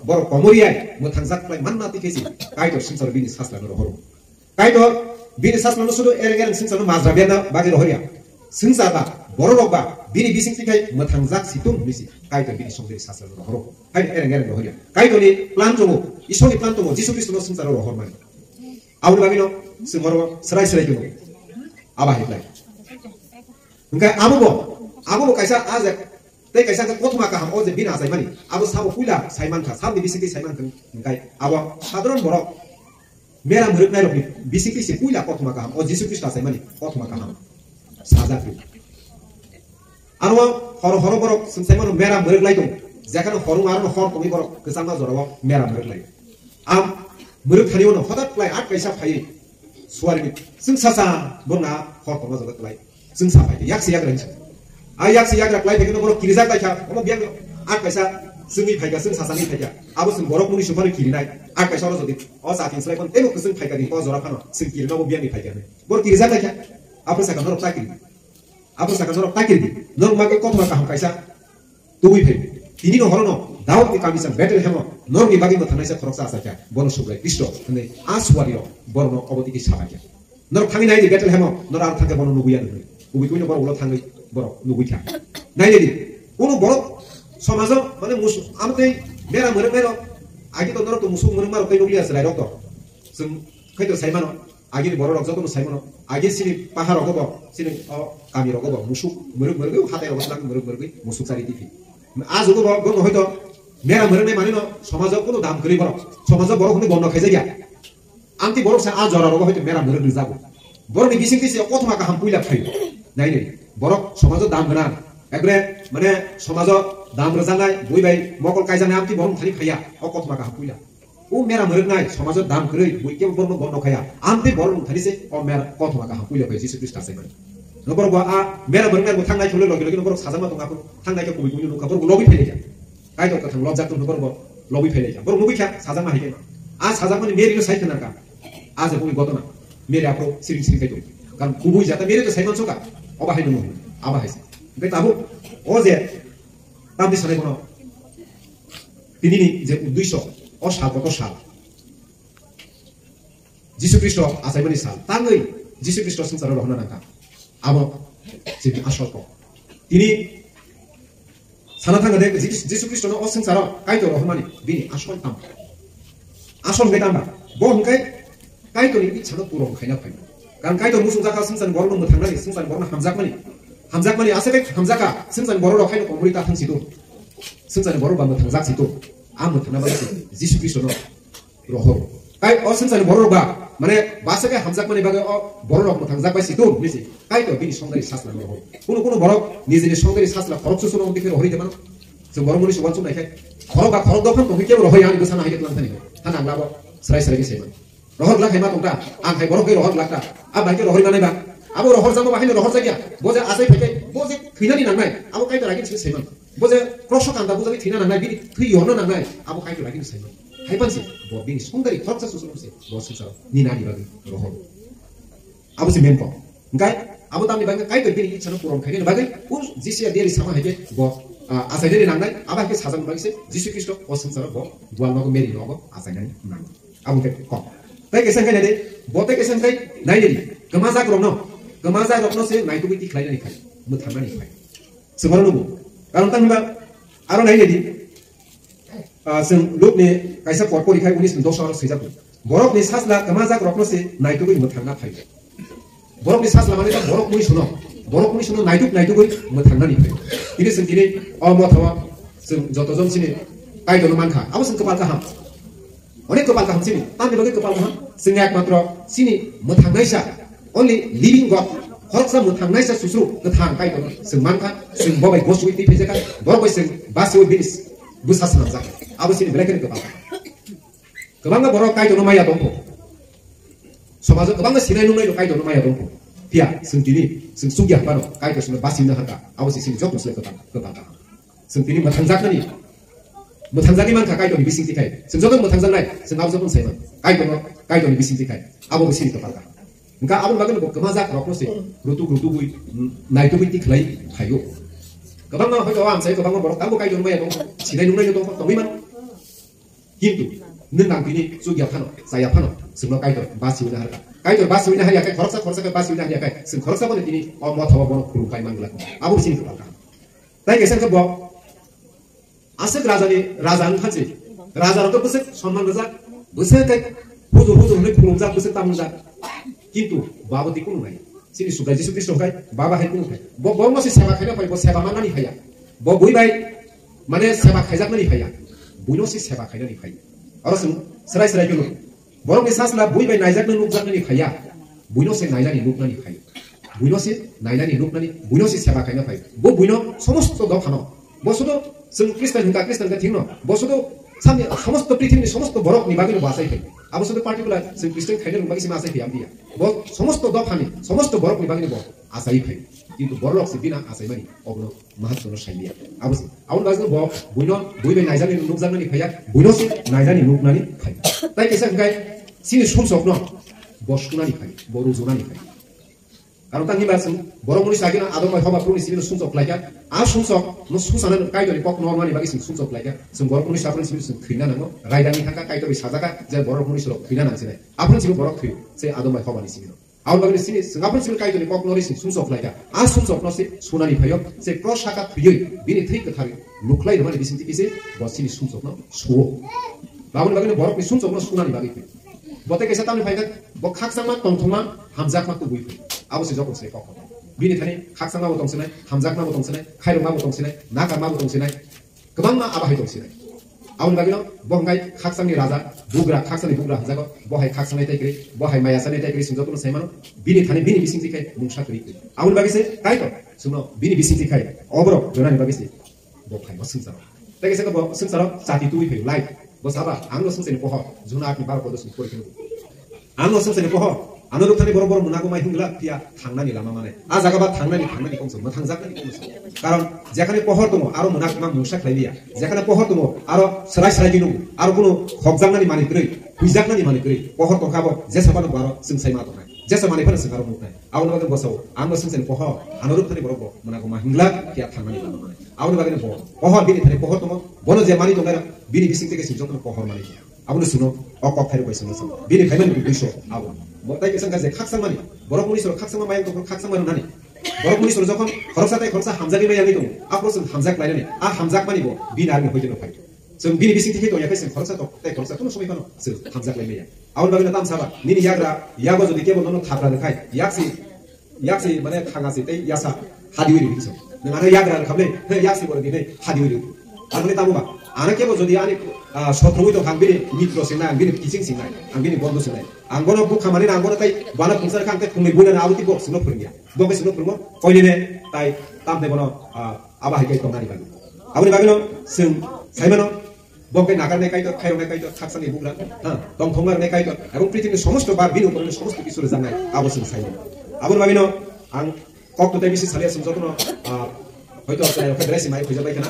Speaker 5: बरो कमरियाय मो थांजाक फ्लाइ मानना तिकेसि काइतो संसार बिनि सासलानो रहरो काइतो बिनि सासलानो सुदो एरेगेन संसारनो माजरा बेना बागै रहरिया संसारबा बरो रकबा बिनि बिसिंतिखाय मो थांजाक सितुं मिसि काइतो बिनि संगदरि सासलानो रहरो हाइ एरेगेन रहरिया काइतोनि प्लान दङो इसोरनि प्लान दङो जिसु ख्रिस्टनो संसाराव रहरमानि आउन बागिनो जों मरो सराय दङो आबा हेबलाय Engkai abo kaisa ajak tei kaisa kothma kaham o je bina saimani abo sabo puila saiman kha sabni bisiki saiman kang engkai abo sadron borok mera muruk nai rokni bisiki se puila kothma kaham o Jisu Krista saimani kothma kaham saja pri aro horo borok saimano mera muruk lai dong jakano horung aro hor tomi borok kesama jorabo mera muruk lai am muruk thani ono hodat lai at kaisa phai suarmi sing sasa borna hor tomo jogat lai sing sa phai yak se yak ren ayak si yagra klai begini borok kirizak taika omo biang ak kaisa sungi phaika sung sasani phaika abo sung borok muni sumari kirinai ak kaisa ro jodi o satin slai kon temo kusung phaika ni ko jora phano sung kirina omo biang ni phaika borok kirizak taika abo saka norok takiri nor mage ko thoma kaham kaisa tugui phai tini no horono daud ni kamisa betel hemo nor ni bagi mo thanai sa khoroksa asaka bono sublai kristo ne aswario borno oboti ki sabaka nor thangi nai di betel hemo nor ar thake bono nuguya ni ubi kuino bor ulo thangi borok nuguya nai di uno borok samajo mane musu amte mera mero agi to nor to musu maro kai nugli asrai rokto sum kaito saimano agi ni borok joto saimano agi sini pahar rogo sini o kami rogo musu mero hate rogo lang mero musu sari tifi আজ ওগো বড় হয়তো মেরা মরে নাই মানিনো সমাজে কোনো দাম করি বড় সমাজে বড় কোনো বন্ধ খাইছে গিয়া আন্তি বড় সে আজ জরা রোগ হয়তো মেরা মরে নি যাব বড় নি বিসিং কিছে কত মাকা হাম পুইলা খাই নাই নাই বড় সমাজে দাম গনা একরে মানে সমাজে দাম রজানাই বই বাই মকল কাইজানে আন্তি বড় খালি খাইয়া ও কত মাকা হাম পুইলা ও মেরা মরে নাই সমাজে দাম করি বই কে বড় বন্ধ খাইয়া আন্তি বড় খালিছে ও মেরা কত মাকা হাম পুইলা খাই যিশু খ্রিস্ট আছে মানে नबर गो आ मेरा बरनाय गो थांनाय थले लगे लगे नबर साजामा दं आपन थांनाय के कुबि कुनि नुका बर लबि फैले जा काय तो थां लज्जा तो नबर गो लबि फैले जा बर नुबि खा साजामा हाइके आ साजामा नि मेरि साइथ नाका आज बुइ गतना मेरि आपरो सिरि सिरि काइतो कारण कुबुइ जाता मेरि तो साइमान सोका अबा हाइनो नु आबा हाइसे बे ताबो ओ जे ताबि सने कोन तिनिनि जे उद्देश्य ओ साल कत साल যিশু খ্রিস্ট আসাইমানি साल तांगै যিশু খ্রিস্ট संसार रहना नाका abo jadi asal ko ini sana tangga dek Yesus Kristus no oseng sara kai to rohmani bini asal tam asal ngai tamba bo hungkai kai to ni chano puro khaina phai kan kai to musung jaka singsan borno mo thangnani singsan borno hamjak mani asebe hamjaka singsan borno ro khaina komuri ta thang situ singsan borno ba mo thangjak situ am thana ba Yesus Kristus no rohor kai osingsan borno ba মানে বাসকে হামজাক মানে বাগে বড় রকম থাকজাক পাইছি তো নিছি কাই তো বিনি সংগারি শাসলা ন হয় কোন বড় নিজে সংগারি শাসলা খরচ সুসুন দিকে হরিতে মান যে বড় মনি সবান নাই খাই খরক দফান তো কে রহই আনি গোসানা হাইতে লান্থানি হানা লাব সরাই সরাই গেছে মান রহর লাখাই মা তোমরা আন খাই বড় কে রহর লাখটা আ বাইকে রহরি বানাইবা আবো রহর জামো বাহিনী রহর জাগিয়া বজে আসাই ফেকে বজে থিনানি নাংনাই আবো কাই তো রাগিন সেমান বজে ক্রশ কান্দা বজে থিনা নাংনাই বিনি থুই হনো নাংনাই আবো কাই তো রাগিন সেমান হাইপানসি ববিং সংগারি খরচা সুসুনসে বসিসা নিনানি বাগি রহর আবুসি মেনপো গাই আবু তামনি বাগি কাই তো বিনি ইচ্ছানো পুরন খাইনে বাগি ও জিসিয়া দেরি সামা হাইকে ব আসাইদেরি নাংনাই আবাকে সাজান বাগিসে যিশু খ্রিস্ট ও সংসার ব দুয়ালনগো মেরি নগো আসাইনানি নাং আবুকে ক তাই কেসান কাই নাইদে বতে কেসান কাই নাইদেরি গমাজাক রমনো সে নাইতু বিতি খাইনানি খাই মুথানানি খাই সেবরনো কারণ তাংবা আরো নাইদেরি जों लोकने कायसा पट परिखाय उनि दोसा सैजाब बरकनि सासला गमाजाक रखनसे नायतुगै मोथांना फाय बरकनि सासला माने बरक मुनि सुनो नायतुगै मोथांनानि फाय दिनै जों दिनै अमथावा जों जतजन सिनि कायदनो मानखा आबो जों कपाल गाहाम अनेक कपाल गाहाम सिनि तानि बगे कपाल गाहाम जों एकमात्र सिनि मोथांनायसा only living god खरकसा मोथांनायसा सुसु गथां कायदनो जों मानखा जों बबाय गसुइ फैजेका बरबाय जों बासिउ बिनिस बुसासना जाय आबोसिनि बेलेकनि गोबां बर' कायदनो माया दंफो समाज गोबां सिनाय नुनाय कायदनो माया दंफो पिया जों दिनै जों सुगिया बानो कायदनो बासिनो हागा आबोसिनि जब नसले गोबां जों दिनै मोथांजानि मानखा कायदनो बिसिंथि खाय जों जब मोथांजानाय जों आबो जब सायमोन कायदनो बिसिंथि खाय आबो बिसिनि गोबां ओंका आबो बागन गोमा जाक रखनोसै रुतु गुइ नायतु बिति खलाय फायो गोबां हयतो आं साय गोबां बर' कायदनो कायदनो माया दं सिनाय नुनाय दं तंगैमान किन्तु नों नांबिनि जुगिया फानो जाया फानो जोंनो कायदर बासिनो हारियाखै खरसा बासिनो हारियाखै जों खरसा बने दिनै अमथावा बन खुलुमखाय मांगला आबो सिनि गोबां ताइ गेसेनखौ ब आसक राजा खानसे राजारथ' बोसोर सन्मान रजा बोसोर हुजुर हुनै खुलुमजा बोसोर तामुजा किन्तु बाबति कुनु नाय sini subra Jisu Kristo kai baba hai kunu kai bo mo se seba khaina pai bo seba manani khaya bo bui bai mane seba khaijak nani khaya buino se seba khaina ni khaya aro sung serai serai kunu borong ni sasla bui bai naijak nanu jak nani khaya buino se naijani luk nani khaya buino se naijani luk nani buino se seba khaina pai bo buino somosto do khano bo sudo sung Kristen ka thingno bo sudo samne সমস্ত পৃথিবীর সমস্ত বরক নিবাগিনো বাসাই খাই আবশ্যক পার্টিকুলার সে ক্রিশ্চিয়ান খাইলে নিবাগি সীমা আসাই খাই আমদিয়া বল সমস্ত দফানি সমস্ত বরক নিবাগিনো ব আসাই খাই কিন্তু বরক সে বিনা আসাই মানি অবনো মাহাজনো সাইলিয়া আবশ্যক আউন বাজনো ব বুইনো বুইবে নাইজানি নুকজানি খাইয়া বুইনো সে নাইজানি নুকনানি খাই তাই কেসা গায় সিনি সমসক ন বসকুনানি খাই বড় জোনানি খাই কারণ তাঙ্গি বাসন বড় মনি সাগিনা আদম মাই হবা প্রনি সিবিনো সমসক লাইকা আ সমসক নো সুসানা কাইদনি পক নরমানি বাগি সমসক লাইকা जों বড় মনি সাফরনি সিবিনো খৈনা নাঙ্গো রাইদানি থাকা কাইদবি সাজাকা যে বড় মনি সলক খৈনা নাংছে নাই আপনি সিবিনো বড় খৈ সে আদম মাই হবানি সিবিনো আউন বাগি সিনি আপনি সিবিনো কাইদনি পক নরি সমসক লাইকা আ সমসক নসে সোনানি ফাইও সে ক্রস শাখা থুই বিনি থৈ কথারি লুকলাই রমানি বিসিনতি কিসে বসিনি সমসক ন সো বাবুন বাগি বড় নি সমসক ন সোনানি বাগি বতে কেসা তামনি ফাইকা ব খাকসামা টংথংমা হামজাকমা কো বুই আবশ্যক যখন সে কখন बिनि थाने खाकसांमा बो दंसनाय हामजाकमा बो दंसनाय खायरमा बो दंसनाय नागामा बो दंसनाय गोबांमा आबाहाय दंसनाय आउन बागिनो बंगाय खाकसांनि राजा बुग्रा खाकसांनि बुग्रा हाजागो बहाय खाकसांनि ताइक्रि बहाय मायासानि ताइक्रि सुंजतनो सायमानो बिनि थाने बिनि बिसिंतिखाय मुंसा करि आउन बागिसे ताइतो सुनो बिनि बिसिंतिखाय अबरो जनानि बागिसे बखाय मसुंसारो ताइकेसे बो सुंसारो जाति तुइ फै लाइक बसाबा आंनो सुंसेनि पह जुना आकनि बार पदसु परिखिनो आंनो सुंसेनि पह 아노르탄이 버럭버럭 문하고 마이 흥글라 피야 당난이 라마마네 아 자가바 당난이 공서 뭐 당작난이 공서 কারণ যেখানে পহর দমো আরো মুনাকমা মুসা খাইলিয়া যেখানে পহর দমো আরো সরাই সরাই দিনু আরো কোনো হকজাংনানি মানি করি হুইজাকনানি মানি করি পহর তো খাবো যে সাবানো বারো সিংসাই মা দনাই যে সামানি ফনে সিংসারো মুনাই আউন বাগন বসাও আনো সিংসাই পহর আনোরুথানি বরক মুনাকো মা হিংলা পিয়া থাংনানি লামামানে আউন বাগন পহর বিনি থানে পহর দমো বনো যে মানি দঙ্গারা বিনি বিসিং থেকে সিংজতন পহর মানি আবুনো শুনো অকক খাইরো কইসনো বিনি খাইমান দুইশো আবু মতাই কেসাং গাজে খাকসাংমানি বরক মুনি সর খাকসাংমা মায়াং তখন খাকসাংমানো নানি বরক মুনি সর যখন খরসাতাই খরসা হামজাগি মায়াং দং আপ্রসং হামজাক লাইনানি আ হামজাক মানিবো বিন আরমি হইজनो फाइ जों बिनि बिसिं थिखै दं याखै जों खरसा तो ताइ खरसा तो समय फानो जों हामजाक लाइनाया आउन बागिना ताम साबा निनि यागो जदि केबो ननो थाब्रा नखाय याक्सि माने थांगासि ताइ यासा हादिविरि बिसो नों आरो याग्रा खाबले हे याक्सि बर दिनै हादिविरि आंनि तामुबा आना केबो जदि आनि सत्रमि दं हां बिनि मित्र सिंना बिनि किसिं सिंनाय आं बिनि बन्धु सिंनाय आंगोनो बुखामानि आंगोनो ताइ बाना फुंसार खांते खुंनै बुना आबुति बक्स नो फोरनिया बके सिनो फोरमो कयनिने ताइ तामने बनो आबा हाइकै तंगानि बागि आबुनि बागिनो जों साइमानो बके नागारनाय काइतो खायरनाय काइतो खाकसानि बुग्रा दं थंगारनाय काइतो এবং পৃথিবীর সমস্ত বার বিनु করনে সমস্ত কিছুর জানাই আবশ্যক সাইমানো আবুনি বাगिनो आं कक्तो ताइ बिसि सालिया समजतनो হয়তো আপনারা ওকে ড্রেসি মাই খুঁজে পাইখানা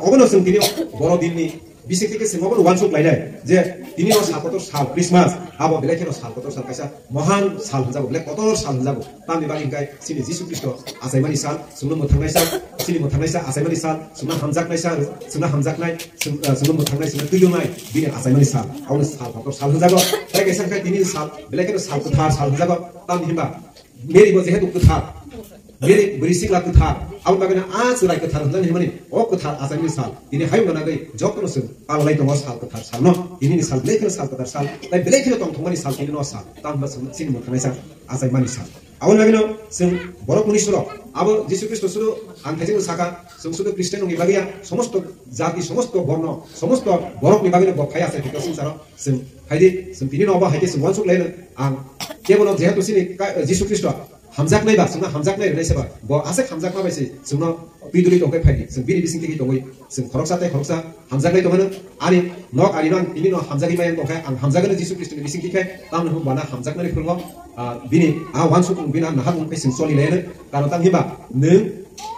Speaker 5: অবনো जों তিনি বড় দিননি বিশেষ থেকে সিংহবন ওয়ানসুক লাইলাই যে তিনি সাল সাল ক্রিসমাস আবো বেলেকেন সাল সাল কাইসা মহান সাল হজাবো বেলে কত সাল হজাবো তামনি বালিংকাই সিনি যিশু খ্রিস্ট আসাইমানি সাল সুনো মথাंनाय साल सिनि मथांनाय साल आसाइमानि साल सुना हामजाकनाय साल सुना हामजाकनाय सुनो मथांनाय सुना तुयनाय बिनि आसाइमानि साल आवनो साल हजाबो ताइ गेसांखाय तिनि साल बेलेकेन साल कुथार साल हजाबो तामनि हिमबा मेरिबो जेहेतु कुथार मेरि बरिसिंला कुथार आउन बागना आज राय कुथार होननानै हिमानि अ कुथार आसाइमानि साल तिनि हायमना गै जकनो जों पाललाय दङ साल कुथार साल न तिनि साल बेलेकेन साल कुथार साल ताइ बेलेकेन तंथंमानि साल तिनि न साल तामबा सिनि मथांनाय साल आसाइमानि साल आउन बागनो जों बरक मुनिसुर आबो जिसु ख्रिस्ट सुरु आंथाइजों साका जों सुदु ख्रिस्टियान नि बागिया समस्त जाति समस्त बर्ण समस्त बरक नि बागिनो बखाय आसे फिका संसार जों हायदि जों बिनि नबा हायदि जों वानसुक लायनो आं केवल जेहेतु सिनि जिसु ख्रिस्ट हामजाकनाय बा जोंना हामजाकनाय रनाय सेबा ब आसे हामजाकमा बायसि जोंना पिदुलि दंखाय फायदि जों बिनि बिसिं थिखि दङै जों खरकसा हामजाकनाय दङनो आनि नक आनि नन बिनि न हामजाकि मायं दंखाय आं हामजागोन जिसु ख्रिस्टनि बिसिं थिखाय तामनो बाना हामजाकनाय फोरबो बिनि आ वानसुक बिना नाहा दंखाय जों सलि लायनो कारण तां हिबा नों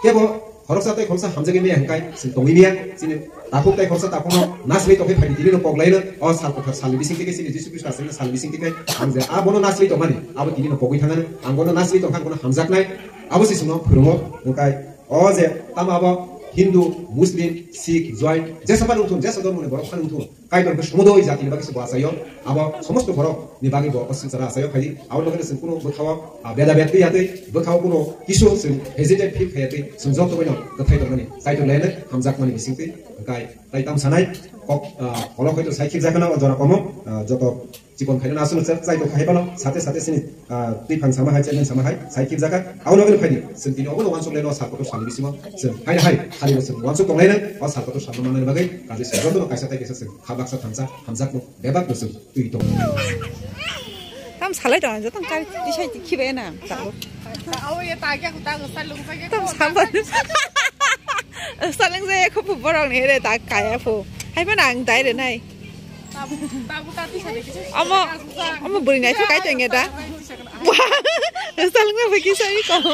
Speaker 5: केबो खरकसा हामजाकि मायं हंखाय जों दङैनिया सिनि ताखुकताय खरसा ताखुनो नासलि तंखाय फायदि दिनि न पगलायनो अ साल कथार साल बिसिं थिखाय सिनि जिसु ख्रिस्ट आसे साल बिसिं थिखाय आं जे आ बनो नासलि दंमानि आबो दिनि न पगै थाङानो आं बनो नासलि दंखाय बनो हामजाकनाय आबो सिसुनो फोरमो ओंखाय अ जे तामाबो हिंदू मुस्लिम सिख जैन जेसाबा नंथुन जेसा धर्मनि बरक फानंथुन कायदर समदय जातिनि बागै सब आसायो आबो समस्त बरक नि बागै ब असंसारा आसायो फायदि आबो लोगोसे जों कुनो बोखाव बेदा बेदि यातै बोखाव कुनो किसु जों हेजिटेट फिक खायातै जों जतो बैनो गथाय दंमानि जायतो लायनो हामजाकमानि बिसिंतै गाय ताइ ताम सानाय kok kalau itu saya kira kan orang kamu joko cikon kainan asun saya itu kahai balo sate sini tipang sama hai cemen sama hai saya kira kan awal awal kali sentini awal wansuk leno sarko tu sami bisimo hai kali wansuk tong leno awal sarko tu sama mana bagai kaji saya tu kaisa tai kesa khabak sa hamzak tu bebak tu tu itu
Speaker 6: tam salai dong aja tam kali di saya kibe na tahu
Speaker 7: awal ya tagih aku tahu salung saja
Speaker 6: tam sabar salung saya aku pun borong ni ada tak kaya pun hai mana ang dai deh nai
Speaker 7: tabu tadi saya kisah
Speaker 6: ama beri nai tu kaya tengah dah wah salung saya pergi saya kau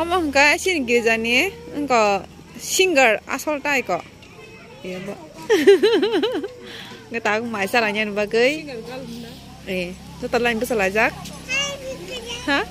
Speaker 6: ama enggak sih gereja ni enggak singer asal tai kok iya bu nggak tahu mai salahnya bagai setelah itu selajak hah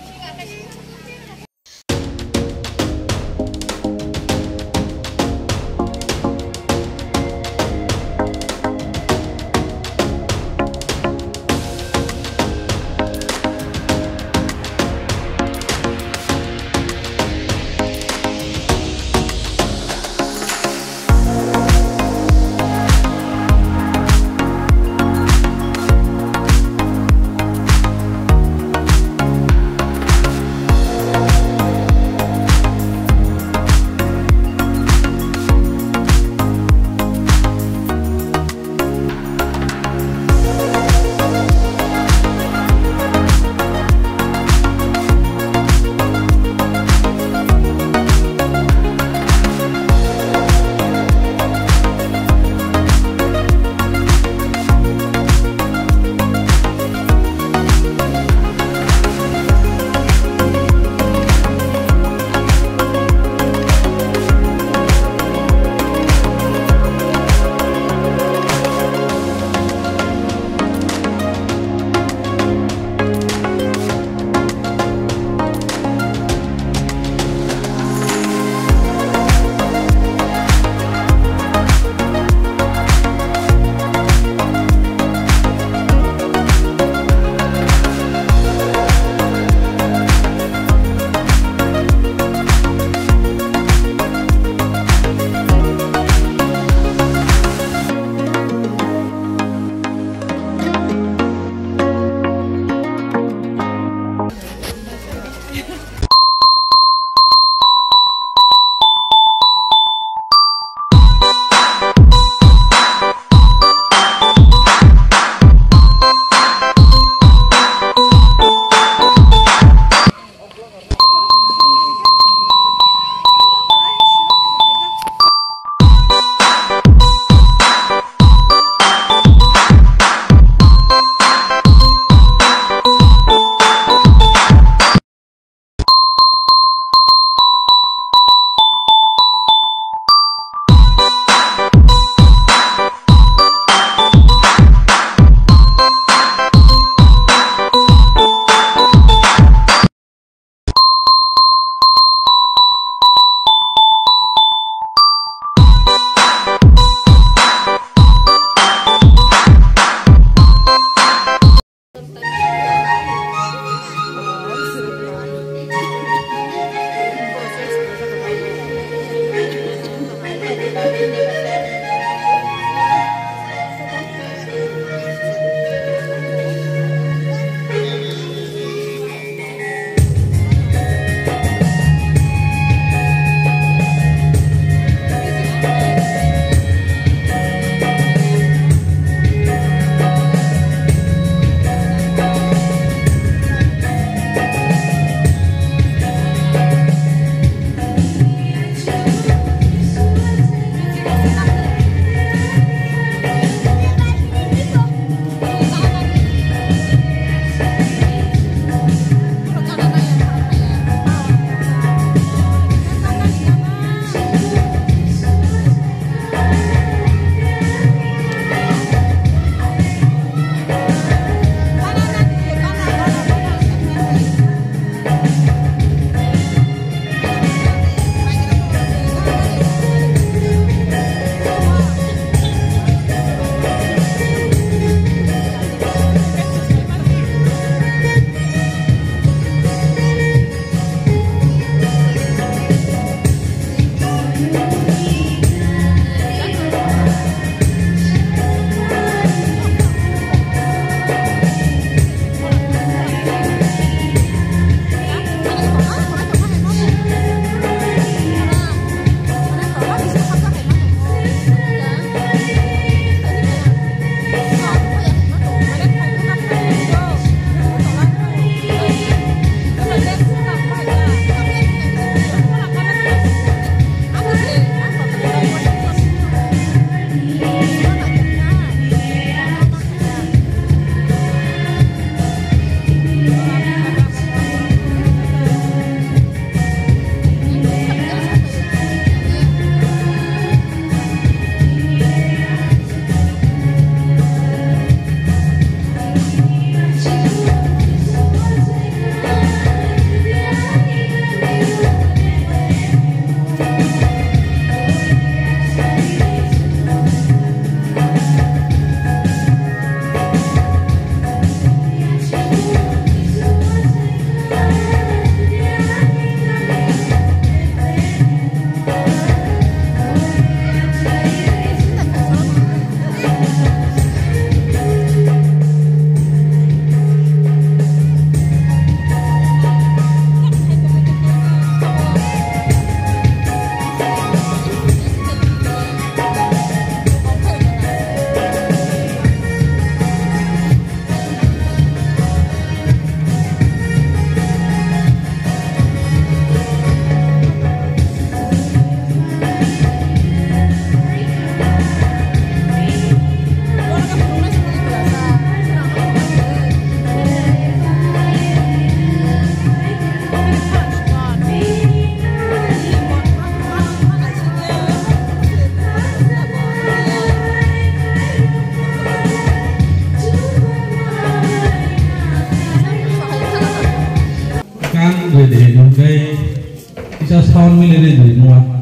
Speaker 8: gue deh nungkai bisa sound milih deh semua.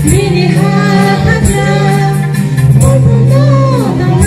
Speaker 9: Mini ha ha ha, oh no no no.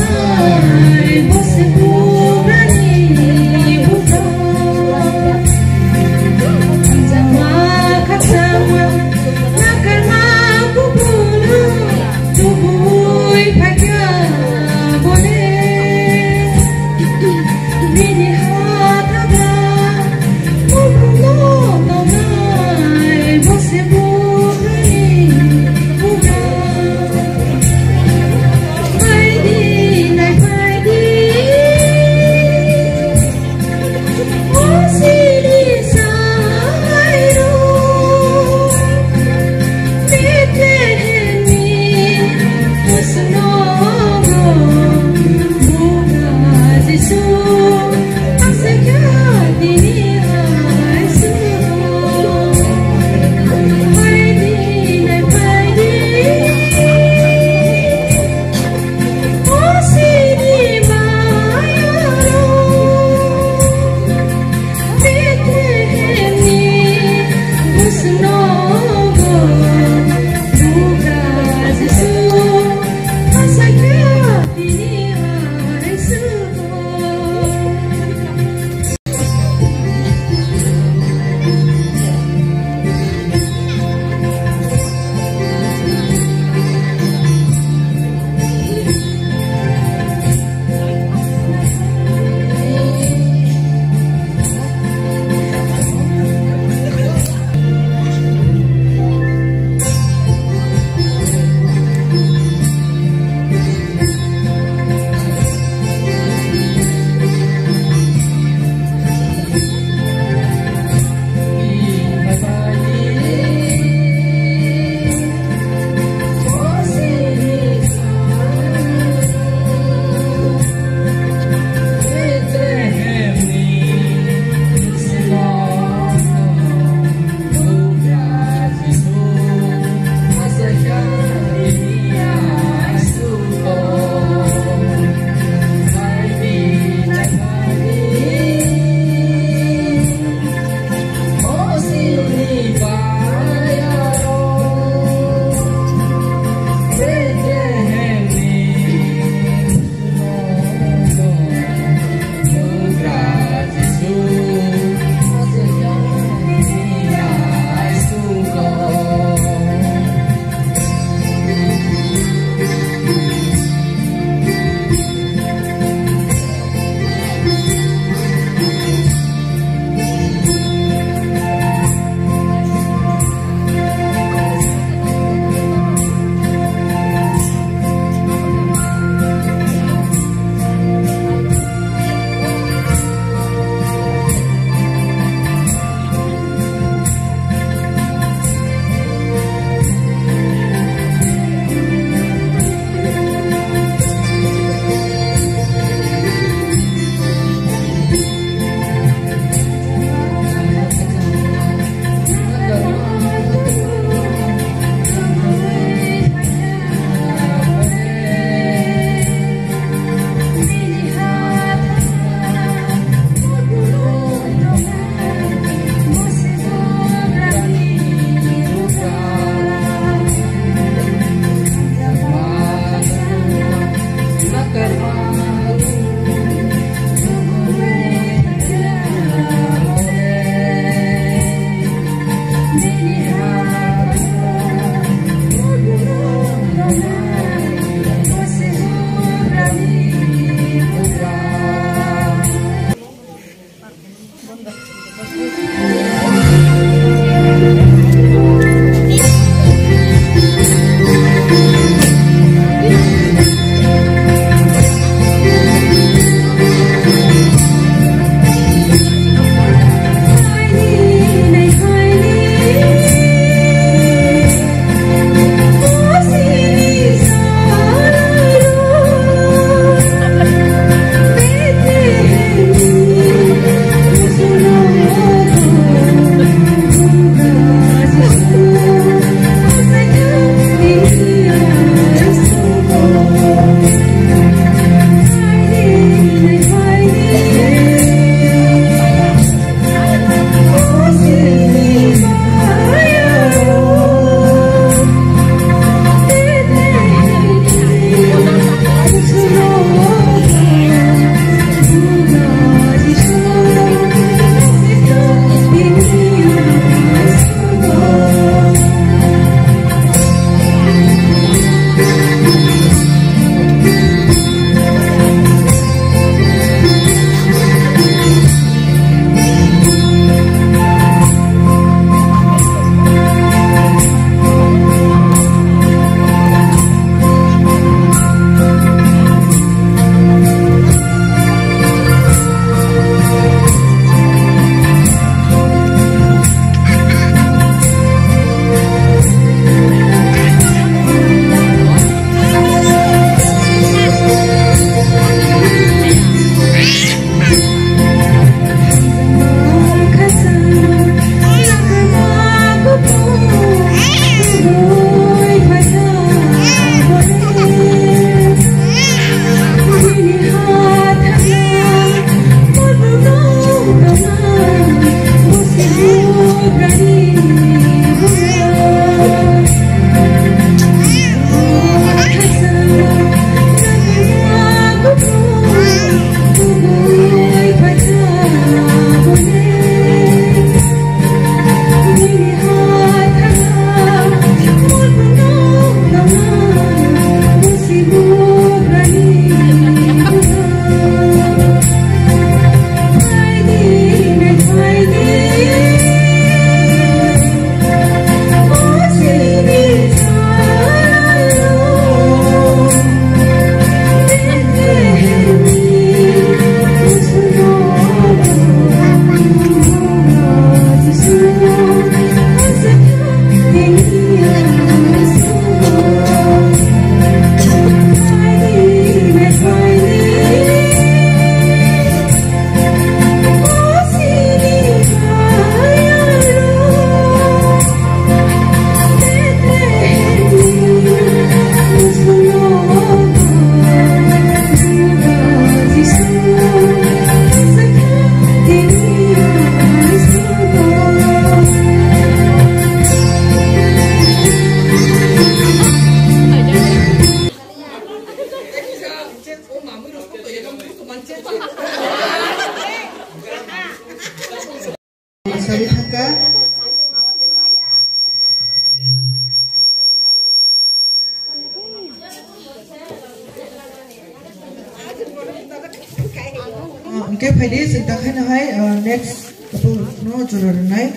Speaker 9: faidi sing tak hai na hai next couple no juror nai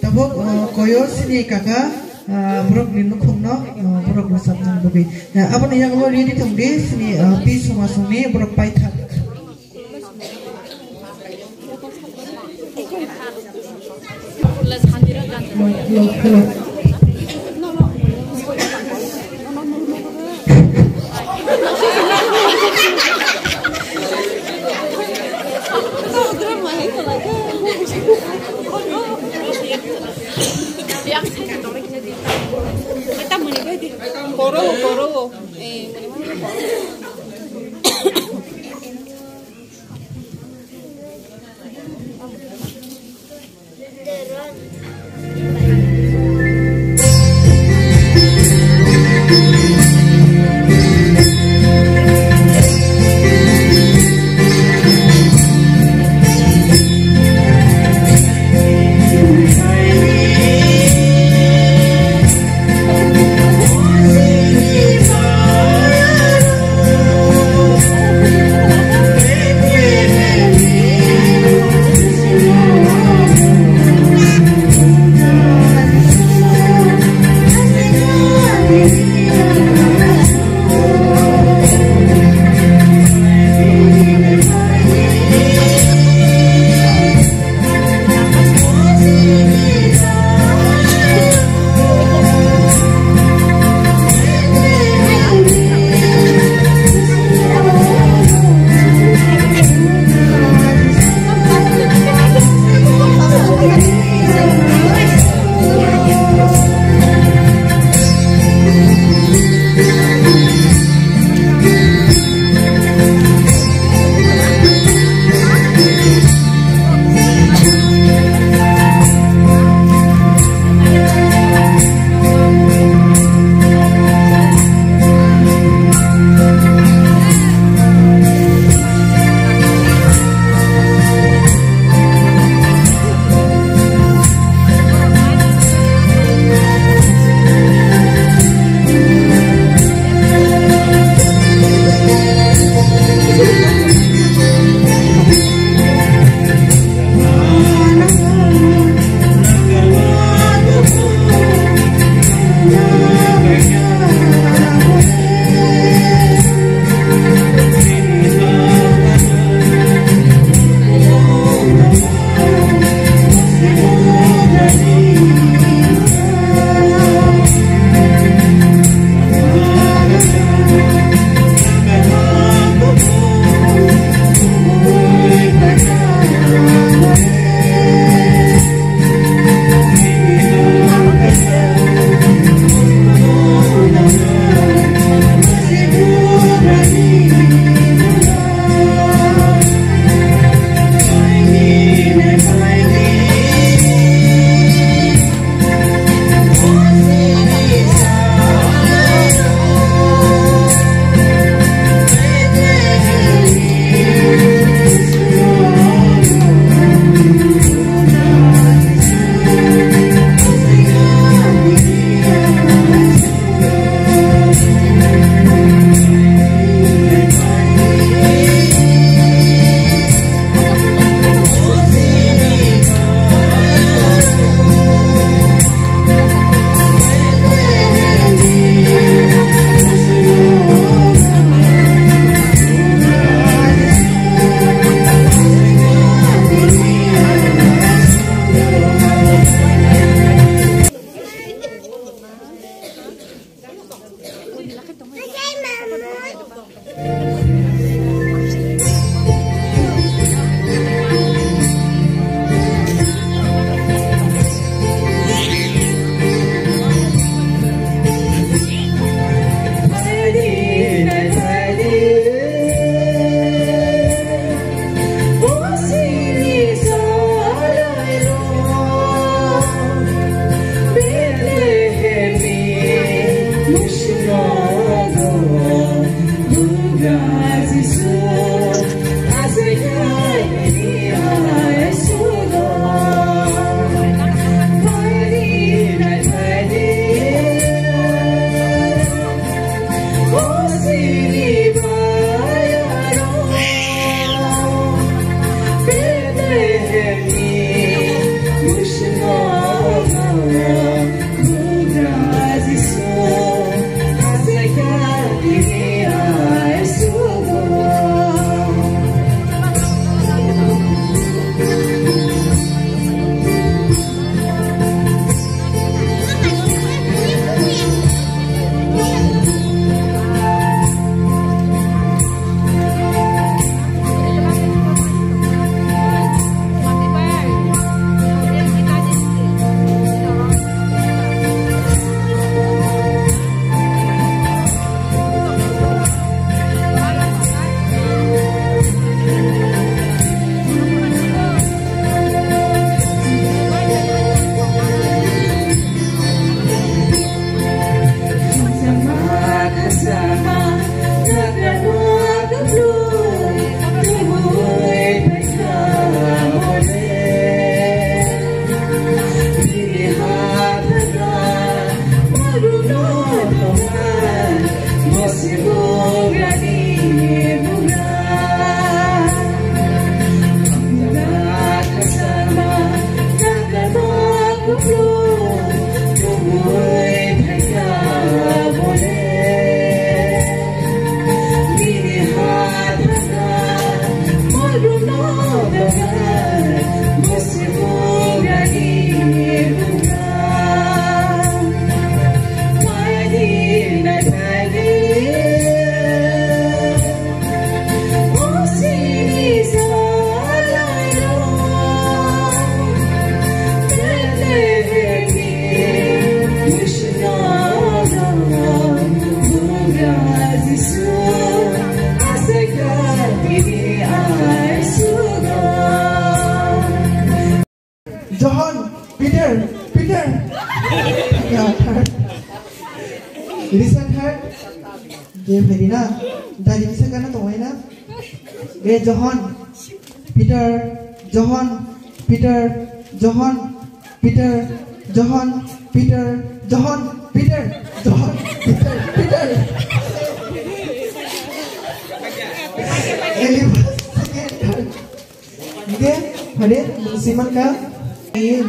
Speaker 9: tabok koyo sini kaka borok ni nukhung no borok no sabnan bugi abon yang lo ready thong di sini pi suma sumi borok pai thak hello
Speaker 7: Koro.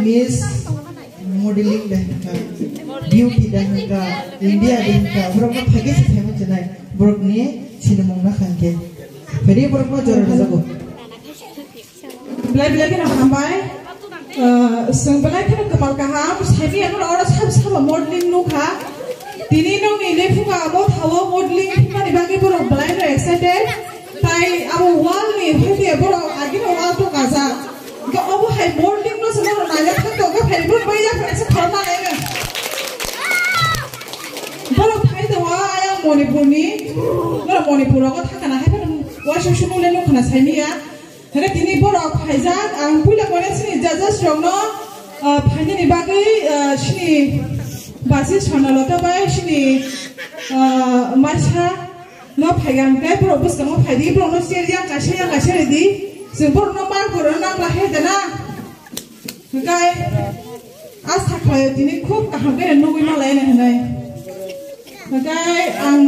Speaker 9: Miss modeling dan beauty dan India dan borok na phage se thema janai borok ni sinamong na khanke pheri borok na jor jago
Speaker 10: blai blai na hambai sung blai thena kamal kaham heavy and ora sab modeling nu kha tini no ni lefu ka abo thawo modeling thina ni bagi borok blai no excited tai abo wall ni heavy borok agin wall to kaza ga abo hai modeling no sama na ya thak to ga pheri borok bai ya pheri khorma nei borok thai to wa aya monipurni na monipur ga thakana hai phan wa shushu le no khana saimiya hare tini borok phaija ang puila kore sini judges rong no phaini ni bagai sini basi chanalo ta bai sini marcha no phaigang kai borok busang phaidi borok no seria kashe di जों बर न मार गर नांला हेदना गाय आसा खाय दिनै खूब गाहाम गाय नगै मालाय ना हनाय गाय आं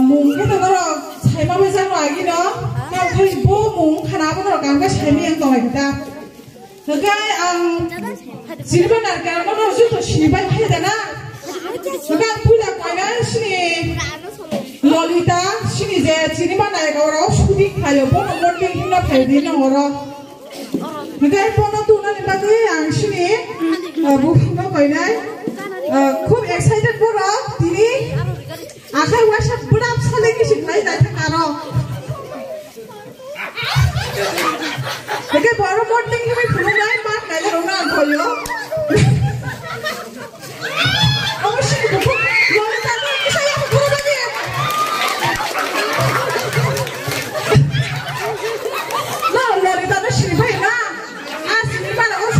Speaker 10: मुं के तो रो साइमा बे जानो आगि न गाव खाय बो मुं खाना बो रो गाम गाय साइमी आं दय दा गाय आं जिरबा नारगा न जु तो सिबाय हेदना गाय पुला गायना सिनि Lolita sini je sini mana ya kau orang sudi kaya bono modeling hina kaya di na orang. Mungkin bono tu nanti bagi yang sini bukan kau ini, खूब excited bono tini akhir wajah berap sekali kisah lain dah karo. Mungkin bono modeling hina punya lain mak kaya orang koyo. Oh sini bukan Lolita tu kisah yang bukan lagi.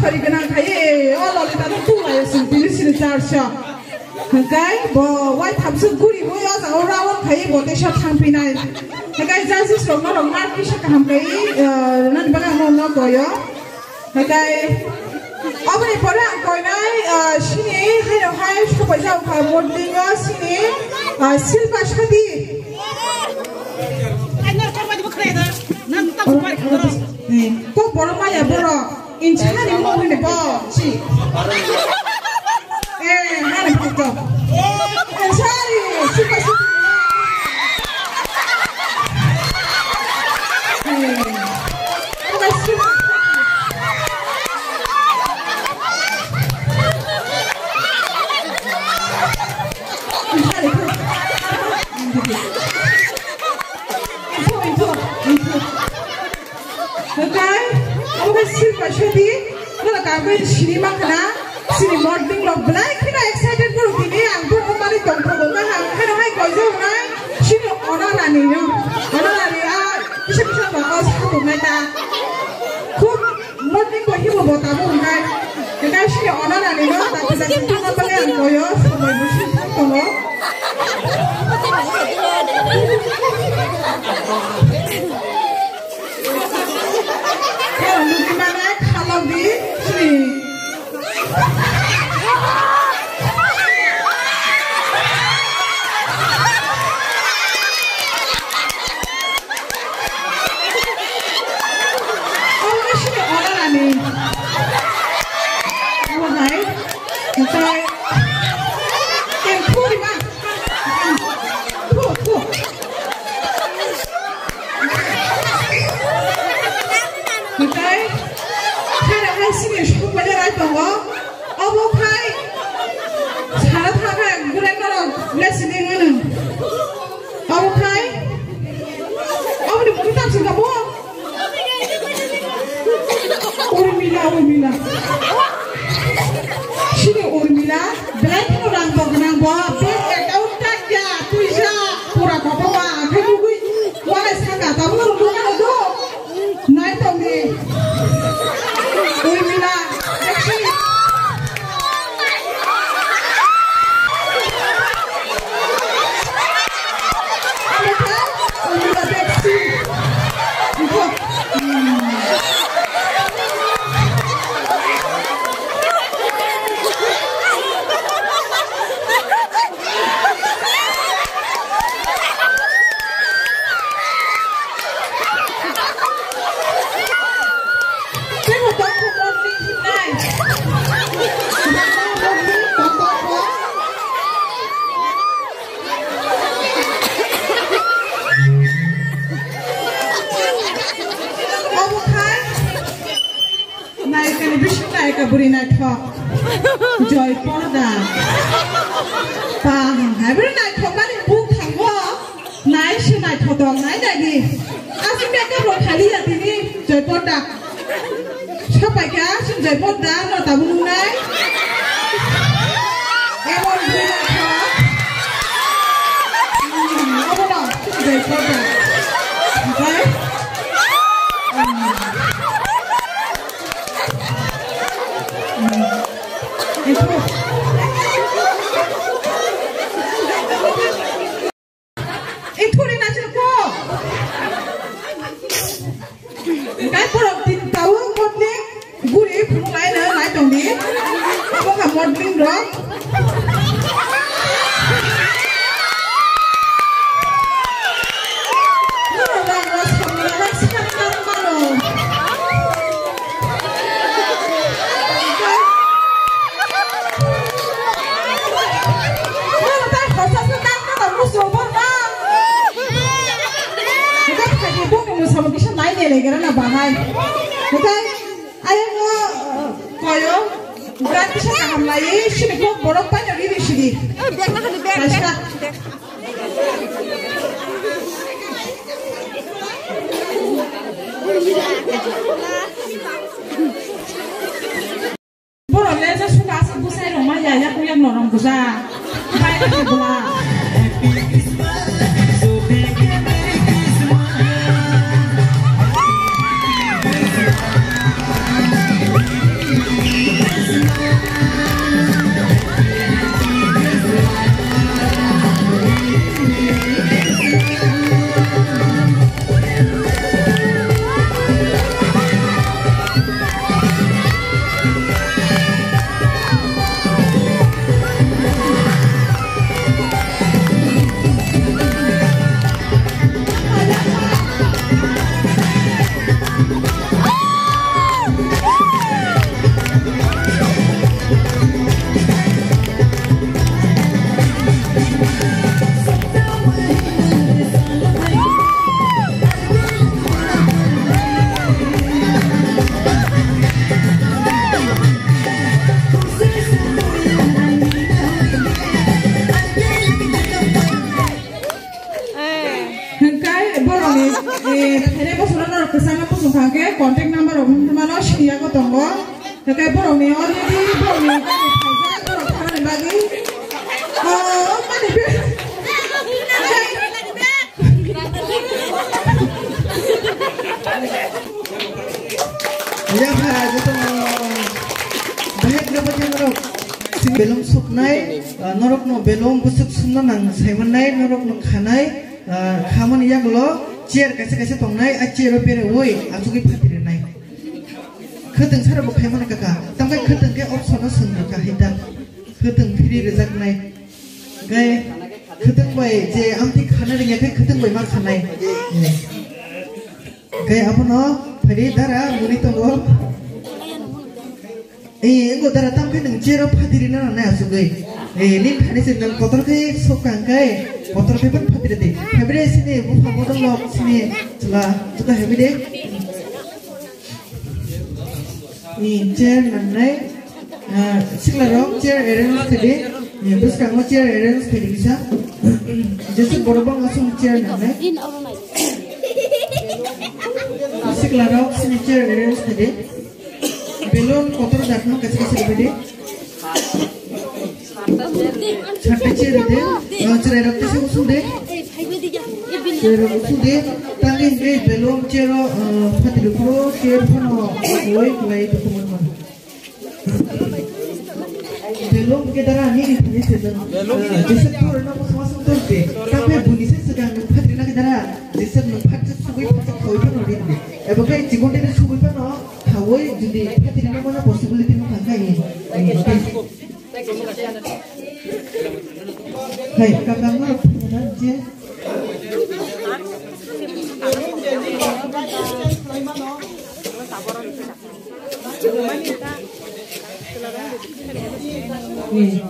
Speaker 10: Perikana kaya, Allah kita tu tulai sendiri sini charge. Kaya, buat habis guri, buat orang orang kaya buat esok tampinai. Kaya jadi semua orang marki sekarang kaya, nanti barang mana kaya. Kaya, apa ni perang kaya sini, hai supaya jauh kaya modeling sini, silpa sekali. Kau boleh maya boleh. In China, you know, in the ball, see. Mana begitu? Sorry, suka. Sini makna sini morning lo belai kena excited baru gini anggur kembali tongkrong kan kena hai kojo nai sini orang nani bisa bawa satu mereka kub morning kau hibu bawa tamu nai kena sini orang nani lo tapi dah kita nak beli angkoyo semua musim tolong kalau lu gimana kalau di sini Joy Porda, Pang, every night for money book and walk, nice night for dog night again. As you make a rock, Halia, Joy Porda. Shop I gas in Joy Porda, not a moon night. I won't be a talk. Joy Porda. Okay? Modeling dong. Berarti saya akan mulai sini kok borok banyak di sini. Borok leza suka asal busai rumah ya aku yang norong busa. Baik aku pula. tongo. Kayak borong nih orang ini borong nih kan borong tangan lagi. Mana dia? Ya Pak, itu banyak dapat yang norok. Belum suknai, norok no belum busuk sunna nang saimanai norok no khanai, khaman yang lo chair kasih tongnai, chair pere woi, asuki patire nai. Keteng sara bukai mana kakak, tampai keteng ke opsi sunna kahidan, keteng piri rezak nai, gay keteng boy, je amti khana dengan ke keteng boy mak khanai, gay apa no? Hari darah muni tunggu. Enggak darah tampil neng cero patirin nana asugai. Ini hari sini kotor ke sokang kai, kotor ke pun patir deh. Habis sini buka botol lok sini, coba juga habis deh. Ini chair nana, sekarang chair arrange tadi, terus kamu chair arrange tadi bisa. Jadi borobang langsung chair nana. Sekarang sini chair arrange tadi. Belum kotor datang kasih bede. Chatti chair deh, chair rapi sih usul deh. Chair usul deh, tangin deh belum chair fatir pro chair pun woi kulai itu teman-teman. Belum kita rani ini sedang. Jisat pun orang masuk tuh deh. Tapi bunyi sih sedang fatir nak kita rani. Jisat fatir subuh fatir kau itu nori deh. Ebagai cikgu deh subuh pun Hawai jadi tidak mana possibility nak angkai. Hai kakak mana je?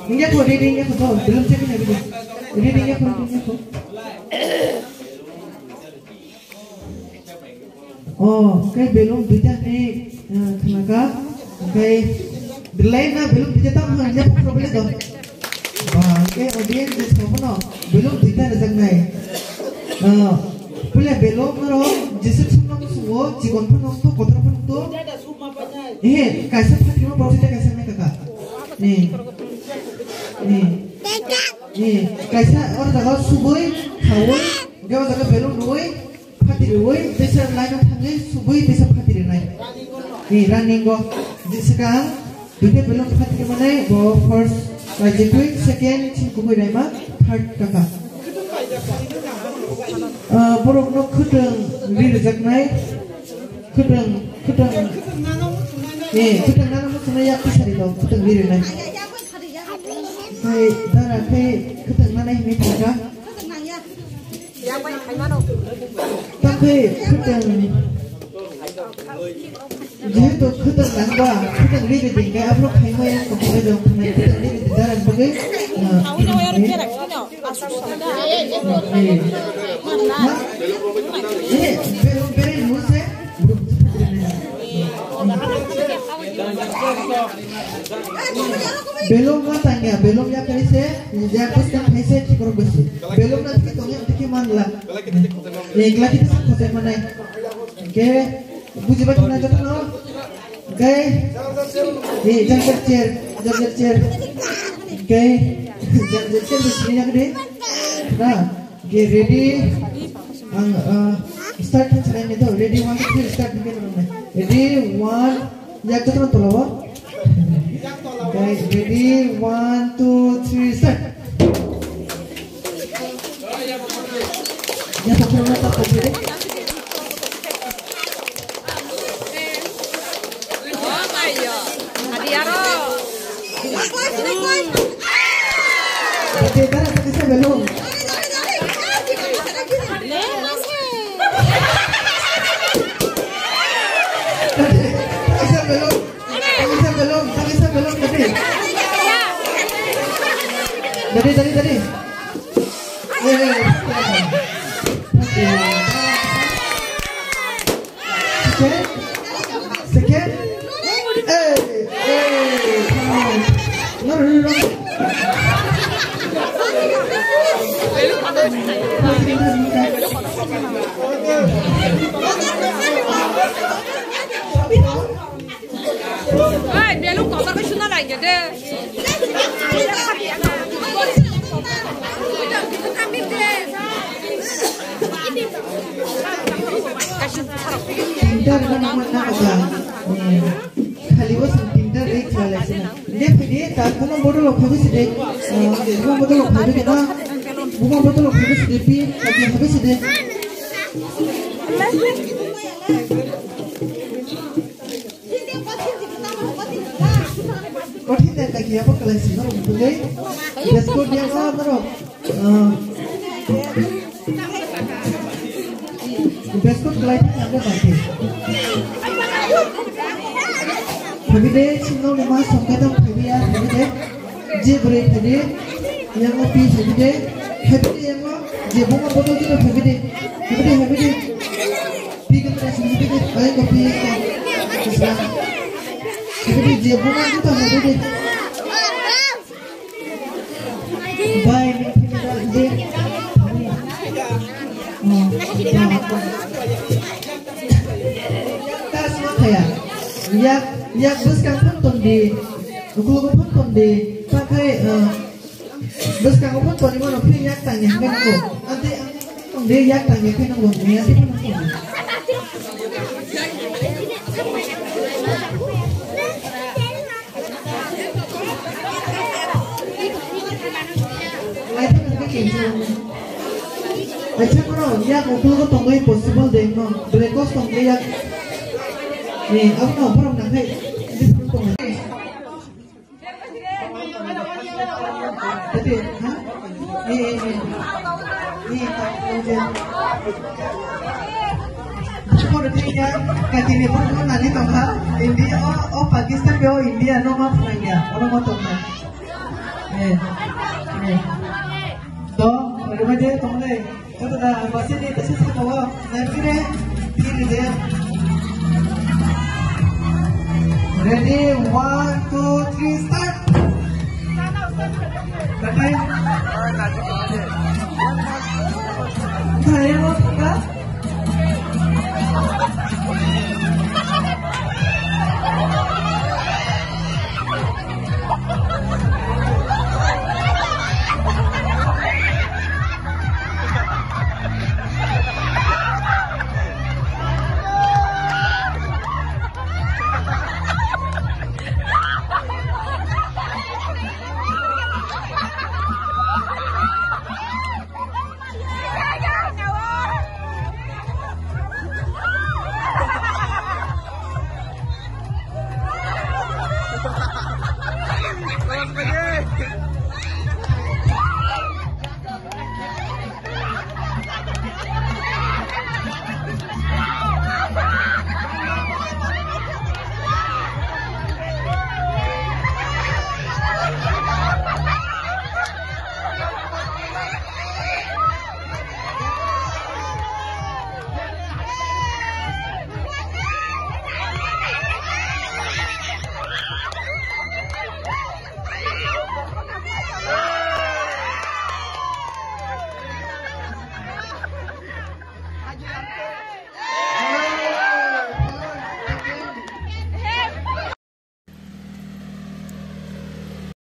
Speaker 10: Ini aku readingnya aku tahu belum cek lagi. Readingnya aku. Oh, kayak belum bisa nih. Kenapa? Kayak delay na belum bisa tahu hanya problem dong. Kayak audience discover belum bisa rezek naik. Pula belum naro jisit semua semua jigon pun waktu kotor pun waktu. Kaisa pakai mau proses kaisa naik kakak. Nih, kaisa orang jaga subuh, kawin, jaga jaga belum duit. Patir woi, desa lain thangge subuh desa patir naik. Nih running go. Sekarang dunia belum patir mana? Go first, graduate, second, cincumui naik third kakak. Borok no kudeng rirejak naik, kudeng. Kudeng nana musuh naik pisari dong, kudeng rir naik. Hai darah kudeng nana ini kakak. Tapi kudeng jehitu kudeng nangba kudeng lirik tinggal apa kayak yang kau dong kudeng lirik darah bagai beri musik belum matanya belum ya kali saya jatuh dan saya cikor besi belum nanti kita mana yang lagi kita sampai mana oke buji baju nak jatuh no oke jangan chair oke jangan chair di sini yang deh nah oke ready start caranya itu ready 1 2 3 start ready 1 yang jatuh tu loh guys, ready 1 2 3 start. Ya pokoknya tak apa deh.
Speaker 6: Oh ayo, hadiaro.
Speaker 10: Oke, darah kita belum. Tadi. Second.
Speaker 9: Pintar kan amat nak apa? Kali bos pintar deh jual aja. Dia pilih tak bukan bodoh loh habis deh. Bukan bodoh loh habis kita. Bukan bodoh loh habis deh pi. Lagi habis deh. Kau tidak lagi apa kalau sih no? Boleh? Biasa dia apa no? Biskut kelainan yang ada berarti. Tapi deh, single lima sampai dong tapi ya, tapi deh, je break tadi, yang lebih tapi deh yang lo, je bunga botol itu tapi deh, pikin terus tapi deh, ayo kopi kan, tapi deh je bunga itu tapi deh, bye nih tas makanya yak bus kang pun di gulu pun di pakai bus kang pun di mana pun yak tanya kan aku nanti dia yak tanya kan aku ni nanti pun aku lain nanti kincang अच्छा करो या मोटू को तुम को पॉसिबल देखना ब्रेकफास्ट तुम ले या नहीं अब ना ऊपर हम नहीं jadi हाँ ये cuma udah ya kaji ni pun kan nanti tuh kan India oh Pakistan be oh India no maaf nanya orang mau tuh kan tuh bagaimana dia tuh mulai itu dah masih di atas semua nanti deh ini dia ready 1 2 3 start Bye.